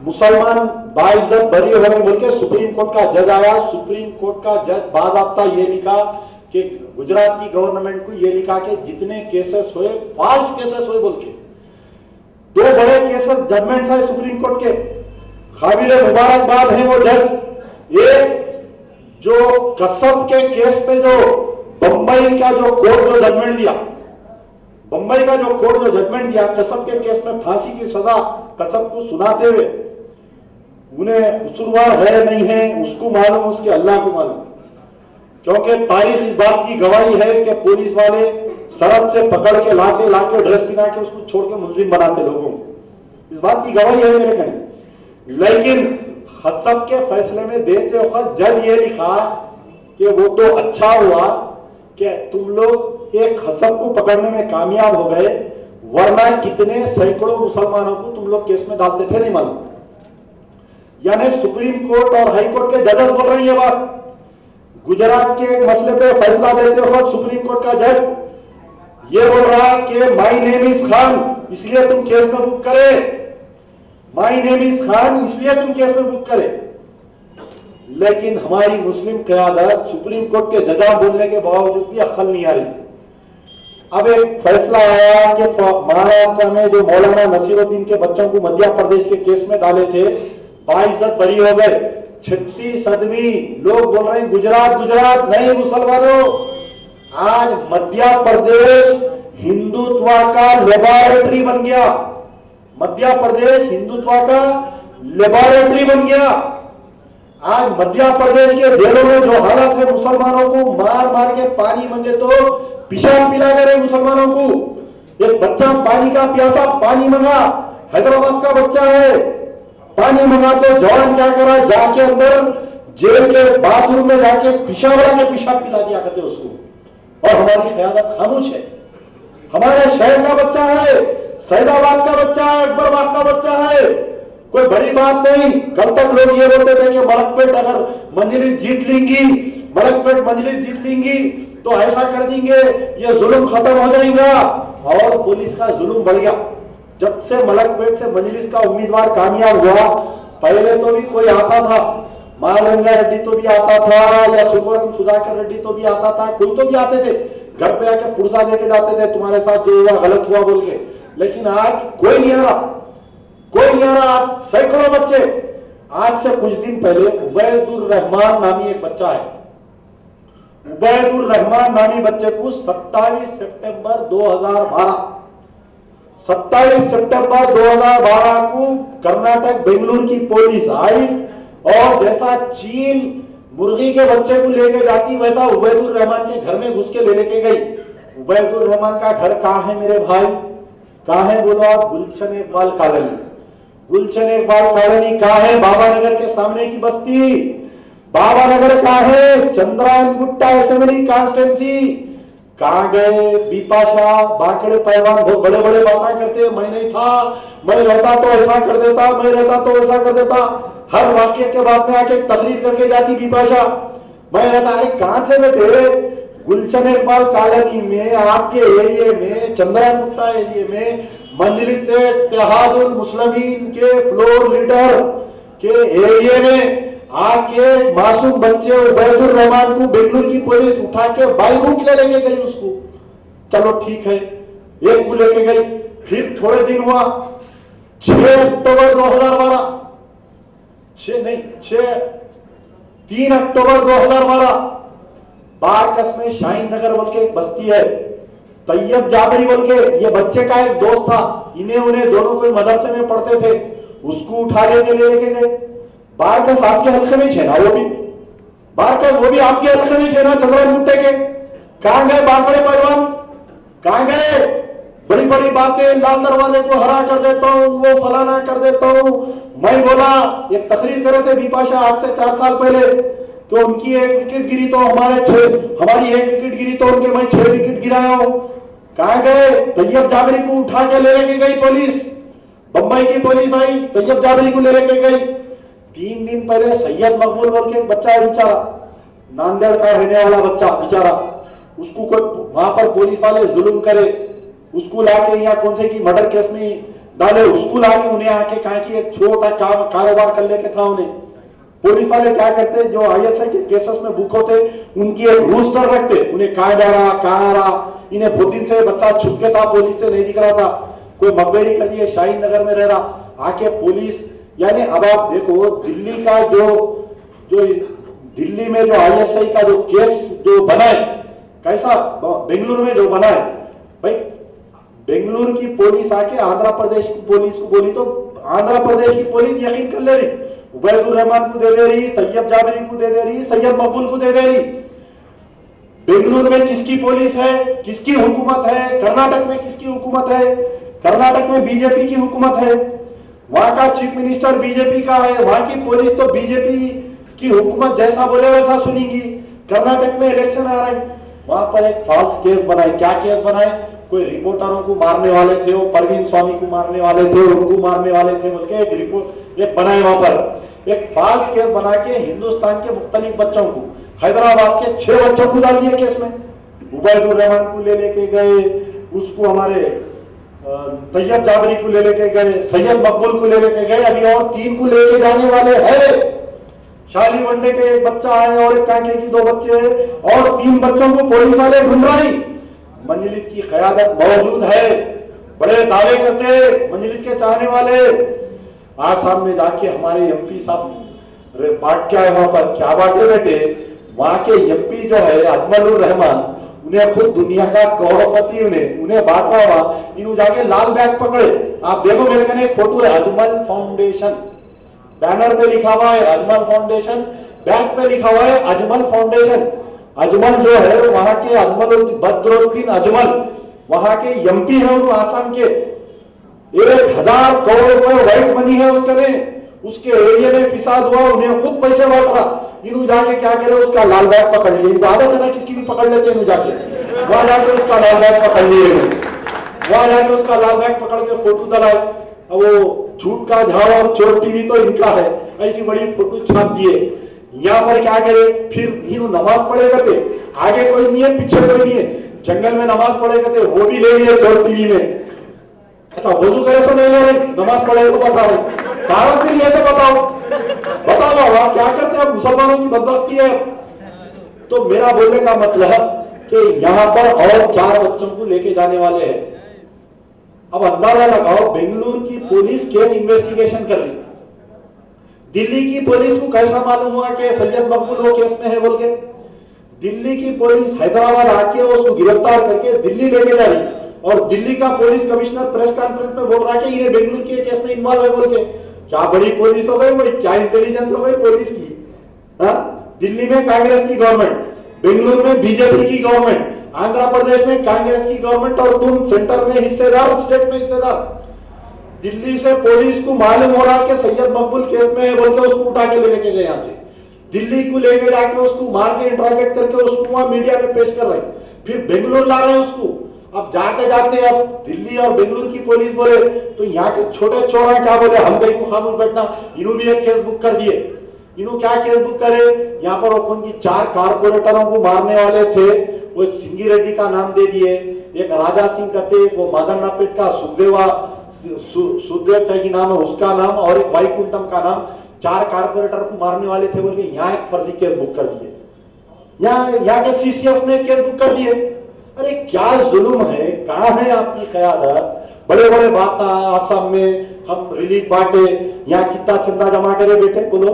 मुसलमान बाइज्जत बरी होने बोल के सुप्रीम कोर्ट का जज आया। सुप्रीम कोर्ट का जज बाकायदा ये लिखा कि गुजरात की गवर्नमेंट को ये लिखा कि जितने केसेस हुए फॉल्स केसेस हुए बोल के, 2 बड़े केसेस जजमेंट्स है सुप्रीम कोर्ट के, काबिल मुबारकबाद है वो जज। एक जो कसब के केस पे जो बंबई का जो कोर्ट जो जजमेंट दिया, बंबई का जो कोर्ट जो जजमेंट दिया कसम के केस में फांसी की सजा कसम को सुनाते हुए, उन्हें कसूरवार है नहीं है उसको मालूम, उसके अल्लाह को मालूम, क्योंकि तारीख इस बात की गवाही है कि पुलिस वाले सड़क से पकड़ के लाके ड्रेस पहना के उसको छोड़ के मुलजिम बनाते लोगों को, इस बात की गवाही है मेरे कहने। लेकिन हसब के फैसले में देते वक्त जज ये लिखा कि वो तो अच्छा हुआ कि तुम लोग एक हसब को पकड़ने में कामयाब हो गए, वरना कितने सैकड़ों मुसलमानों को तुम लोग केस में डालते थे नहीं मालूम। यानी सुप्रीम कोर्ट और हाई कोर्ट के जज बोल रही है बात। गुजरात के एक मसले पे फैसला देते वक्त सुप्रीम कोर्ट का जज ये बोल रहा कि माई नेम इज खान इसलिए तुम केस में बुक करे, माई नेम इज खान इसलिए तुम केस में बुक करे। लेकिन हमारी मुस्लिम क़यादत सुप्रीम कोर्ट के जजा बोलने के बावजूद भी अक्ल नहीं आ रही। अब एक फैसला आया कि महाराष्ट्र में जो मौलाना नसीरुद्दीन के बच्चों को मध्य प्रदेश के केस में डाले थे, 22 बरी हो गए, 36 आदमी लोग बोल रहे हैं गुजरात गुजरात नहीं मुसलमानों। आज मध्य प्रदेश हिंदुत्व का लेबोरेटरी बन गया, मध्य प्रदेश हिंदुत्व का लेबोरेटरी बन गया। आज मध्य प्रदेश के जेलों में जो हालत है, मुसलमानों को मार मार के पानी मंगे तो पेशाब पिला रहे मुसलमानों को। एक बच्चा पानी का प्यासा पानी मंगा, हैदराबाद का बच्चा है, पानी मंगा तो जवान क्या करा, जाके अंदर जेल के बाथरूम में जाके पेशाब पिला दिया करते उसको। और हमारी क़यादत खामोश है। हमारे शहर का बच्चा है, सैदाबाद का बच्चा है, अकबरबाद का बच्चा है, कोई बड़ी बात नहीं। कल तक लोग ये बोलते थे कि मलकपेट अगर मंजलिस जीत लेंगी, मलकपेट मंजलिस जीत लेंगी तो ऐसा कर देंगे, ये जुल्म खत्म हो जाएगा। और पुलिस का जुल्म बढ़ गया। जब से मलकपेट से मंजलिस का उम्मीदवार कामयाब हुआ, पहले तो भी कोई आता था, मालरंगा रेड्डी तो भी आता था, या सुधाकर रेड्डी तो भी आता था, कोई तो भी आते थे, घर पे आके पुरसा देके जाते थे तुम्हारे साथ जो हुआ गलत हुआ बोल के। लेकिन आज कोई नहीं आ रहा, कोई नहीं आ रहा। आज सैकड़ों बच्चे, आज से कुछ दिन पहले उबैदुर रहमान नामी एक बच्चा है, उबैदुर रहमान नामी बच्चे को 27 सितंबर 2012 को कर्नाटक बेंगलुरु की पुलिस आई और जैसा चीन मुर्गी के बच्चे को लेके जाती वैसा उबैदुर रहमान के घर में घुस के लेके गई। उबैदुर रहमान का घर कहाँ है मेरे भाई, कहाँ है बोलो आप? गुलशन इकबाल कॉलोनी। गुलशन इकबाल कॉलोनी कहाँ है? बाबा नगर के सामने की बस्ती। बाबा नगर कहाँ है? Chandrayan Gutta assembly constituency. कहाँ गए बिपाशा बाकड़े पहलवान? बहुत बड़े बड़े बातें करते, मैं नहीं था, मैं रहता तो ऐसा कर देता, मैं रहता तो ऐसा कर देता। हर वाक्य के बाद में आके तकरीर करके जाती बिपाशा, मैं रहता। अरे कहाँ थे बेटे? गुलशन इकबाल कॉलोनी में, आपके एरिया में, चंद्रायन गुट्टा एरिया में मंजलिस इत्तेहादुल मुस्लिमीन के फ्लोर लीडर के एरिया में आके मासूम बच्चे उबैदुर रहमान को बेंगलुरु की पुलिस उठा के बाई रूट लेके गई उसको। चलो ठीक है, एक को लेके गई। फिर थोड़े दिन हुआ, 6 अक्टूबर 2012, 3 अक्टूबर 2012 बारकस में शाहीन नगर बोल के एक बस्ती है, तैयब जाबरी बोल के, ये बच्चे का एक दोस्त था, इन्हें उन्हें दोनों कोई मदरसे में पढ़ते थे, उसको उठा लेके गए। बारकस आपके हल्के में छे ना, वो भी बारकस वो भी आपके हल्के में छे ना, चंद्रायन गुट्टे के। कहां गए बाकड़े पहलवान? कहां गए? बड़ी बड़ी बातें, लाल दरवाजे को हरा कर देता हूं, वो फलाना कर देता हूं। मैं बोला, ये तकरीर करे थे बिपाशा आज से 4 साल पहले, तो उनकी 1 विकेट गिरी तो हमारी 1 विकेट गिरी तो उनके मैं 6 विकेट गिराया हूं। कहां गए? तैयब जाबरी को उठा के लेके गई पुलिस, बंबई की पुलिस आई, तैयब जाबरी को लेके गई। 3 दिन पहले सैयद मकबूल बोल के एक बच्चा है बेचारा, नांदेड़ का रहने वाला बच्चा बेचारा, उसको कोई वहां पर पुलिस वाले जुल्म करे, उसको लाके यहाँ कौन से की मर्डर केस में डाले, उसको लाके उन्हें आके कहा कि एक छोटा कारोबार कर लेके था उन्हें। पुलिस वाले क्या करते, जो ISI के केसेस में बुक होते, उनकी एक रोस्टर रखते, उन्हें कहाँ जा रहा, कहाँ आ रहा। इन्हें बहुत दिन से बच्चा छुप के था, पुलिस से नहीं दिख रहा था, कोई मकबेड़ी कर दिए, शाहीन नगर में रह रहा, आके पुलिस। यानी अब आप देखो, दिल्ली का जो दिल्ली में जो ISI का जो केस जो बना है, कैसा बेंगलुरु में जो बना है भाई, बेंगलुरु की पुलिस आके आंध्र प्रदेश की पुलिस को बोली तो आंध्र प्रदेश की पुलिस यकीन कर ले रही, उबैदुर रहमान को दे रही, तैयब जाबरी को दे रही, सैयद मकबूल को दे रही। बेंगलुरु में किसकी पुलिस है, किसकी हुकूमत है? कर्नाटक में किसकी हुकूमत है? कर्नाटक में बीजेपी की हुकूमत है, वहां का चीफ मिनिस्टर बीजेपी का है, वहां की पुलिस तो बीजेपी की हुकूमत जैसा बोले वैसा सुनेगी। कर्नाटक में इलेक्शन आ रहा है, वहां पर एक फॉल्स केस बनाए। क्या केस बनाए? कोई रिपोर्टरों को मारने वाले थे, वो परवीन स्वामी को मारने वाले थे, उनको मारने वाले थे बोल के एक रिपोर्ट एक बनाए। वहां पर एक फॉल्स केस बना के हिंदुस्तान के मुख्तलिफ बच्चों को, हैदराबाद के 6 बच्चों को डाल दिया केस में। उबैदुर रहमान को ले लेके गए, उसको हमारे तैयब जाबरी को ले लेके गए, सैयद मकबूल को ले लेके गए, अभी और 3 को लेके जाने वाले हैं। शाली वनडे के एक बच्चा है और एक कांके की 2 बच्चे हैं और 3 बच्चों को पुलिस वाले ढूंढ रही। मंजलिस की क़यादत मौजूद है, बड़े दावे करते मंजलिस के चाहने वाले। आसाम में जाके हमारे एमपी साहब बांट के आए, वहां पर क्या बांटे बेटे? वहां के एमपी जो है अजमलुर रहमान, उन्हें खुद दुनिया का करोड़पति उन्हें बांटा हुआ, इन्हों जाके लाल बैग पकड़े। आप देखो मेरे कने एक फोटो है, अजमल फाउंडेशन, बैनर पे लिखा हुआ है अजमल फाउंडेशन, बैग पे लिखा हुआ है अजमल फाउंडेशन। अजमल जो है वहां के अजमल बदरुद्दीन अजमल वहां के एमपी है, आसाम के। 1000 करोड़ रुपए व्हाइट मनी है उसके एरिया में फिसाद हुआ, उन्हें खुद पैसे बांट रहा। इन्हों जाके क्या करे, उसका लाल बैग पकड़ लिए। इनको आदत है ना, किसकी भी पकड़ लेते हैं जाके, वहां जाके उसका लाल बैग पकड़ लिए, वहां जाके उसका लाल बैग पकड़ के फोटो डलाए। अब वो झूठ का झाड़ और चोर टीवी तो इनका है, ऐसी बड़ी फोटो छाप दिए। यहाँ पर क्या करे, फिर इन्हों नमाज पढ़े करते, आगे कोई नहीं है पीछे कोई नहीं है, जंगल में नमाज पढ़े करते, वो भी ले लिए चोर टीवी में। अच्छा वजू करे तो नहीं ले रहे, नमाज पढ़े तो बता रहे, कारण के लिए बताओ बाबा क्या करते हैं मुसलमानों की बदबख्ती है। तो मेरा बोलने का मतलब है कि यहाँ पर और 4 बच्चों को लेके जाने वाले हैं। अब अंदाजा लगाओ, बेंगलुरु की पुलिस केस इन्वेस्टिगेशन कर रही, दिल्ली की पुलिस को कैसा मालूम हुआ कि सैयद मकबूल वो केस में है बोल के? दिल्ली की पुलिस हैदराबाद आके उसको गिरफ्तार करके दिल्ली लेके जा रही, और दिल्ली का पुलिस कमिश्नर प्रेस कॉन्फ्रेंस में बोल रहा है कि इन्हें बेंगलुरु के केस में इन्वॉल्व है बोल के। क्या बड़ी पुलिस हो गई भाई, क्या इंटेलिजेंस हो गई पुलिस की। दिल्ली में कांग्रेस की गवर्नमेंट, बेंगलुरु में बीजेपी की गवर्नमेंट, आंध्र प्रदेश में कांग्रेस की गवर्नमेंट, और तुम सेंटर में हिस्सेदार, स्टेट में हिस्सेदार। दिल्ली से पुलिस को मालूम हो रहा कि सैयद मकबूल केस में है बोल के उसको उठा के लेके गए, यहाँ से दिल्ली को लेके जाके उसको मार के इंट्रोगेट करके उसको वहां मीडिया में पेश कर रहे, फिर बेंगलुरु ला रहे हैं उसको। अब जाते जाते अब दिल्ली और बेंगलुरु की पुलिस बोले तो यहाँ के छोटे चोर क्या बोले, हम कहीं को खामोश बैठना। इन्होंने भी एक केस बुक कर दिए। इन्होंने क्या केस बुक करे, यहाँ पर उनकी 4 कारपोरेटरों को मारने वाले थे, वो सिंगी रेड्डी का नाम दे दिए, एक राजा सिंह कहते, वो मदन नापेट का सुखदेव की नाम है उसका नाम, और एक वाईकुंठम का नाम, 4 कारपोरेटर को मारने वाले थे बोल के यहाँ एक फर्जी केस बुक कर दिए। यहाँ के सीसीएफ में केस बुक कर दिए। अरे क्या जुल्म है, कहाँ है आपकी क़यादत? बड़े बड़े बात आसाम में हम रिलीफ बांटे, यहाँ कितना चंदा जमा करे बेटे बोलो,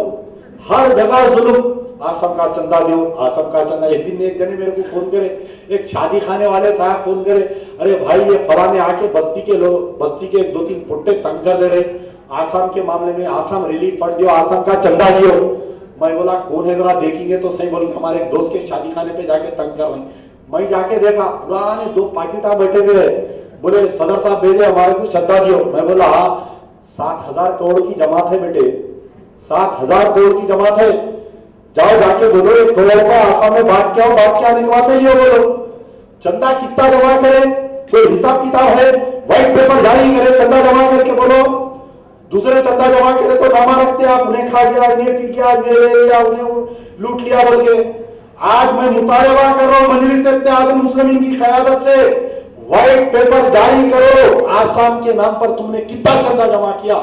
हर जगह जुल्म। आसाम का चंदा दो, आसाम का चंदा। एक दिन एक जने मेरे को फोन करे, एक शादी खाने वाले साहब फोन करे, अरे भाई ये फलाने आके बस्ती के लोग, बस्ती के 2-3 पुट्टे तंग कर दे रहे, आसाम के मामले में आसाम रिलीफ फंड दियो, आसाम का चंदा दियो। मैं बोला कौन है जरा देखेंगे तो सही, बोल हमारे एक दोस्त के शादी खाने पे जाके तंग कर रहे। मैं जाके देखा पुराने 2 पाकिटा बैठे हुए, बोले सदर साहब भेजे हमारे को चंदा दियो। मैं बोला हाँ 7,000 करोड़ की जमात है बेटे, 7,000 करोड़ की जमात है, जाओ जाके बोलो 1 करोड़ रुपया आसाम में बांट के आओ, बांट के आने के बाद में बोलो चंदा कितना जमा करे, कोई हिसाब किताब है, व्हाइट पेपर जारी करे, चंदा जमा करके बोलो। दूसरे चंदा जमा करे तो नामा रखते आप, उन्हें खा गया, इन्हें पी गया, ले लिया, उन्हें लूट लिया बोल के। आज मैं मुतालबा कर रहा हूं मजलिस इत्तेहादुल मुस्लिमीन की क़यादत से, व्हाइट पेपर जारी करो, आसाम के नाम पर तुमने कितना चंदा जमा किया,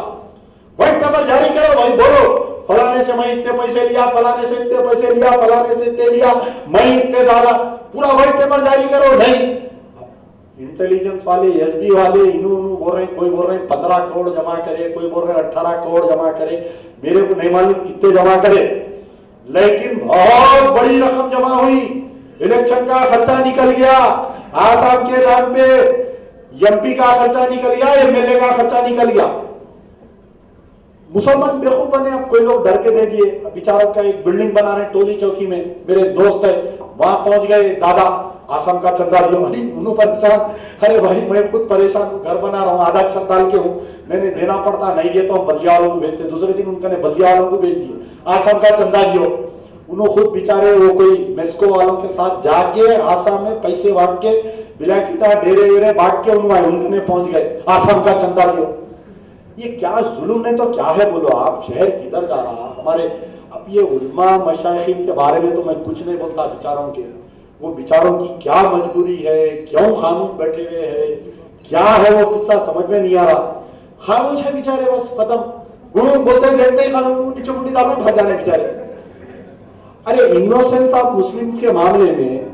व्हाइट पेपर जारी करो भाई, बोलो फलाने से मैं इतने पैसे लिया, फलाने से इतने पैसे लिया, फलाने से इतने लिया, मैं इतने दादा, पूरा व्हाइट पेपर जारी करो। नहीं, इंटेलिजेंस वाले, एसबी वाले इन्हों बोल रहे हैं, कोई बोल रहे हैं 15 करोड़ जमा करे, कोई बोल रहे हैं 18 करोड़ जमा करे, मेरे को नहीं मालूम कितने जमा करे, लेकिन बहुत बड़ी रकम जमा हुई। इलेक्शन का खर्चा निकल गया, आसाम के नाम पे एमपी का खर्चा निकल गया, एमएलए का खर्चा निकल गया। मुसलमान बेवकूफ बने, अब कोई लोग डर के दे दिए। बेचारों का एक बिल्डिंग बना रहे टोली चौकी में, मेरे दोस्त है वहां पहुंच गए, दादा आसाम का चंदा दियो, उन्होंने परेशान, अरे भाई मैं खुद परेशान हूँ, घर बना रहा हूँ, आधा छत डाल के हूँ, मैंने देना पड़ता, नहीं दिए तो हम बल्दिया वालों को भेजते। दूसरे दिन उनका बल्दिया वालों को भेज दिए, आसाम का चंदा दियो। उन्होंने खुद बेचारे वो कोई मेस्को वालों के साथ जाके आसाम में पैसे बांट के बिलाकीटा डेरे वेरे बांट के उनके पहुंच गए, आसाम का चंदा दियो। ये क्या जुल्म है, तो क्या है बोलो आप, शहर किधर जा रहा हमारे। अब ये उलमा मशाइखिन के बारे में तो मैं कुछ नहीं बोलता, बेचारों के, वो बेचारों की क्या मजबूरी है, क्यों खामोश बैठे हुए हैं, क्या है वो किस्सा समझ में नहीं आ रहा। खामोश है बेचारे, बस खत्म, वो बोलते देखते ही नीचे मुंडी दाल में भाग जाने बेचारे। अरे इनोसेंस ऑफ मुस्लिम्स के मामले में,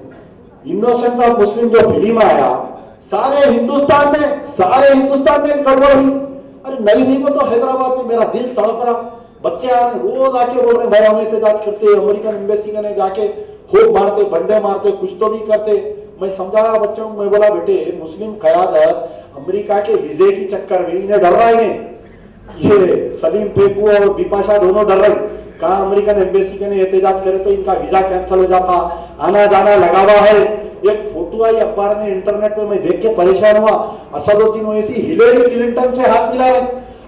इनोसेंस ऑफ मुस्लिम जो फिल्म आया, सारे हिंदुस्तान में गड़बड़ हुई। अरे नहीं वो तो हैदराबाद में मेरा दिल तड़प रहा, बच्चे आ रहे रोज आके बोल रहे भाई हम एहतजाज करते, अमेरिकन एम्बेसी ने जाके खूब मारते, बंडे मारते, कुछ तो भी करते। मैं समझाया बच्चों को, मैं बोला बेटे मुस्लिम क़यादत अमेरिका के वीजे की चक्कर में इन्हें डर रहा है, ये सलीम फेकू और बिपाशा दोनों डर रहे, कहा अमेरिकन एम्बेसी के ने एहतजाज करे तो इनका वीजा कैंसिल हो जाता, आना जाना लगा हुआ है। एक फोटो आई अखबार में, इंटरनेट में, मैं देख के परेशान हुआ, असदुद्दीन ओवैसी हिलेरी क्लिंटन से हाथ मिला रहे।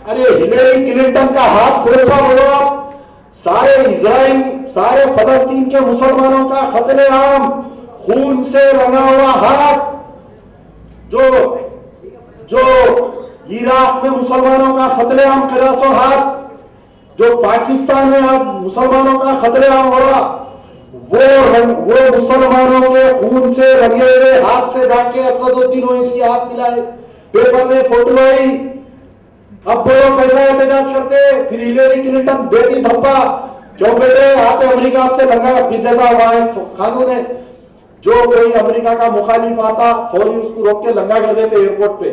अरे हिलेरी क्लिंटन का हाथ खोलता बोलो आप, सारे इजराइल, सारे फलस्तीन के मुसलमानों का खतरे आम, खून से रंगा हुआ हाथ, जो इराक में मुसलमानों का खतरे आम करासो हाथ, जो पाकिस्तान में आज मुसलमानों का खतरे आम हो रहा, वो मुसलमानों के खून से रंगे हुए हाथ से जाके असदुद्दीन ओवैसी हाथ मिलाए। पेपर में फोटो आई, अब बोलो कैसा एहतजाज करते। फिर हिलेरी क्लिंटन देती धप्पा, क्यों बेटे आते अमेरिका आपसे लंगा जैसा हुआ है कानून है, जो कोई अमेरिका का मुखालिफ आता फौरी उसको रोक के लंगा कर देते एयरपोर्ट पे।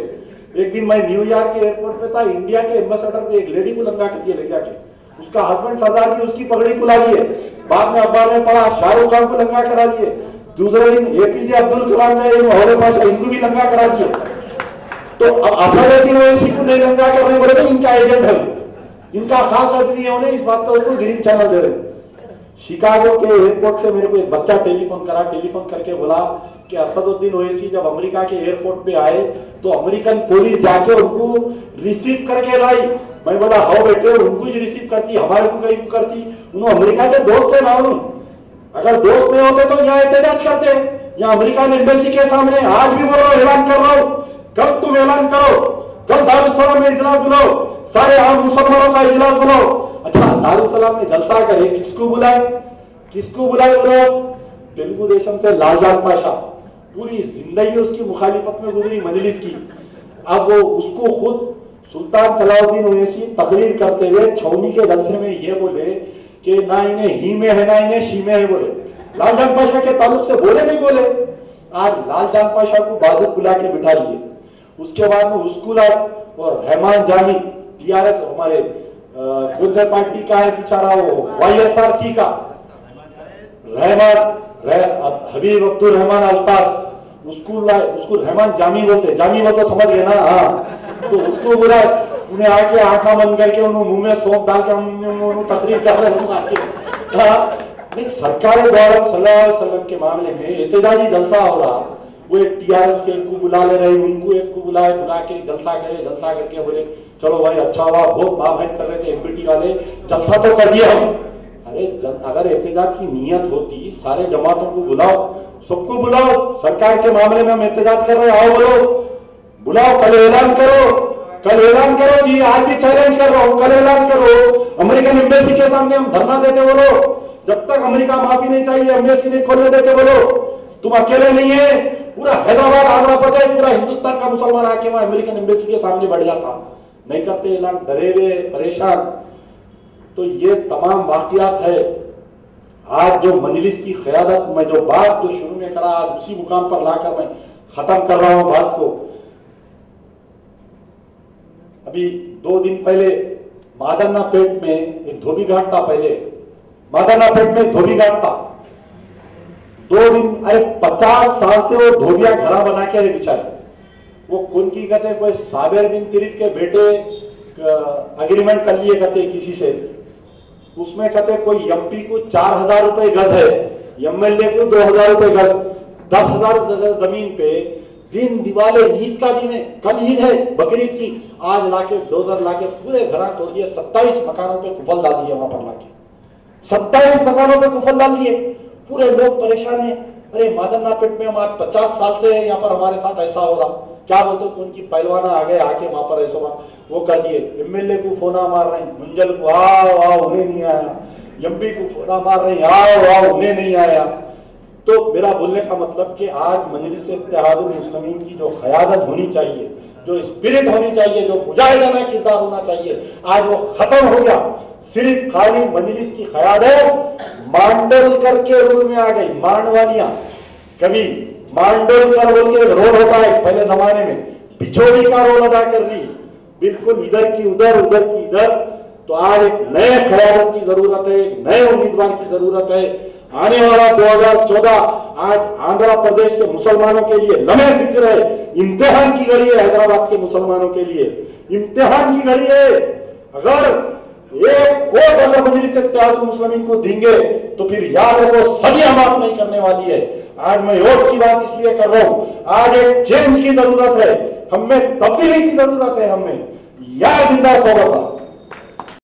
एक दिन मैं न्यूयॉर्क के एयरपोर्ट पे था, इंडिया के एम्बेसडर पे एक लेडी को लंगा करके लेके आके, उसका हस्बैंड सरदार जी उसकी पगड़ी खुला लिए, बाद में अखबार में पढ़ा शाहरुख खान को लंगा करा दिए। दूसरे दिन एपीजे अब्दुल कलाम का हौले पास इनको भी लंगा करा दिए। तो अब असदुद्दीन ओवैसी को नहीं लंगा करने बोले तो इनका एजेंट है, इनका खास आदमी है, उन्हें इस बात का उसको ग्रीन चैनल दे रहे। शिकागो के एयरपोर्ट से मेरे को एक बच्चा टेलीफोन करके बोला कि असदुद्दीन ओवैसी जब अमेरिका के एयरपोर्ट पे आए तो अमेरिकन पुलिस जाके उनको रिसीव करके लाई। मैं बोला हो बेटे, उनको ही रिसीव करती, हमारे को कहीं करती, उन्होंने अमेरिका के दोस्त है ना, अगर दोस्त नहीं होते तो यहाँ एहतजाज करते, यहाँ अमेरिकन एम्बेसी के सामने। आज भी बोलो, ऐलान कर रहा हूं, कल तुम ऐलान करो, कल दारुसलाम में इजलास बुलाओ, सारे आम मुसलमानों का इजलास बुलाओ। अच्छा दारुसलाम में जलसा करे, किसको बुलाए बोलो? तेलुगु देशम से लालजान पाशा, पूरी जिंदगी उसकी मुखालिफत में गुजरी मजलिस की। अब वो उसको खुद सुल्तान सलाउद्दीन ओवैसी तकरीर करते हुए छौनी के जलसे में ये बोले कि ना इन्हें ही में है ना इन्हें शी में है। बोले लालजान पाशा के ताल्लुक से बोले नहीं बोले। आज लालजान पाशा को बाजू बुला के बिठा लिए। उसके बाद में उसकुला और रहमान जामी टीआरएस हमारे गुजर पार्टी का है बेचारा, वो वाईएसआरसी का हबीब अब्दुल रहमान अल्ताफ, उसको रहमान जामी बोलते समझ गए ना। हाँ, तो उसको बोला, उन्हें आके आंखा बंद करके उन्होंने मुंह में सौंप डाल के तकरीर कर रहे हैं। सरकार द्वारा सल्लल्लाहु अलैहि वसल्लम के मामले में एहतजाजी जलसा हो रहा, वो एक टीआरएस के को बुला ले रहे, उनको एक को बुला के जलसा करके बोले चलो भाई अच्छा हुआ, बहुत माफियत कर रहे थे एमबीटी वाले, जलसा तो कर दिया हम। अरे अगर एहतजाज की नीयत होती, सारे जमातों को बुलाओ, सबको बुलाओ, सरकार के मामले में हम एहतजाज कर रहे हैं, आओ बोलो, बुलाओ, कल ऐलान करो जी, आज भी चैलेंज कर रहा हूं, कल ऐलान करो, अमेरिकन एम्बेसी के सामने हम धरना देते बोलो, जब तक अमेरिका माफी नहीं चाहिए एम्बेसी नहीं खोलने देते बोलो। तुम अकेले नहीं है, पूरा हैदराबाद, आंध्र प्रदेश, पूरा हिंदुस्तान का मुसलमान आके वहां अमेरिकन एम्बेसी के सामने बढ़ जाता, नहीं करते ऐलान, डरे हुए परेशान। तो ये तमाम वाकयात है। आज जो मजलिस की क़यादत में जो बात जो शुरू में करा, आज उसी मुकाम पर लाकर मैं खत्म कर रहा हूं बात को। अभी 2 दिन पहले मादन्नापेट में एक धोबी घाट था, 2 2 दिन, अरे 50 साल से वो धोबिया घरा बना के बेचारे, वो कौन की कहते कोई साबिर बिन तिरिफ के बेटे अग्रीमेंट कर लिए कहते किसी से, उसमें कहते कोई एमपी को 4000 रुपए गज है, एमएलए को 2000 रुपए गज, 10,000 गज जमीन पे दिन दिवाले, ईद का दिन है, कल ईद है बकरीद की, आज लाके डोजर लाके पूरे घर तोड़ दिए, 27 मकानों पे कुफल डाल दिए, वहां पर लाके 27 मकानों पे कुफल डाल दिए, पूरे लोग परेशान है। अरे मादन्नापेट में हम आज 50 साल से यहाँ पर हमारे साथ ऐसा हो रहा, क्या बोलते कौन की पहलवाना आ गए आके वहां पर ऐसा वो कर दिए, एमएलए को फोना मार रहे हैं, मुंजल को आओ आओ उन्हें नहीं आया, एमपी को फोना मार रहे हैं आओ आओ उन्हें नहीं आया। तो मेरा बोलने का मतलब कि आज मजलिस इत्तेहादुल मुस्लिमीन की जो क़यादत होनी चाहिए, जो स्पिरिट होनी चाहिए, जो मुजाहिदाना किरदार होना चाहिए, आज वो खत्म हो गया। सिर्फ खाली मजलिस की क़यादत मांडोलकर के रूल में आ गई। मांडवालियां, कभी मांडोलकर बोल के रोल होता है पहले जमाने में, पिछोड़ी का रोल अदा कर रही, बिल्कुल इधर की उधर उधर की इधर। तो आज एक नए क़यादत की जरूरत है, एक नए उम्मीदवार की जरूरत है। आने वाला 2014 आज आंध्र प्रदेश के मुसलमानों के लिए लम्हे फिक्र है, इम्तिहान की घड़ी है, हैदराबाद के मुसलमानों के लिए इम्तिहान की घड़ी है। अगर एक वोट अगर मजलिस इत्तेहादुल मुस्लिमीन को देंगे तो फिर याद रखो सदियां माफ नहीं करने वाली है। आज मैं वोट की बात इसलिए कर रहा हूं, आज एक चेंज की जरूरत है, हमें तब्दीली की जरूरत है, हमें या जिंदा सौगत।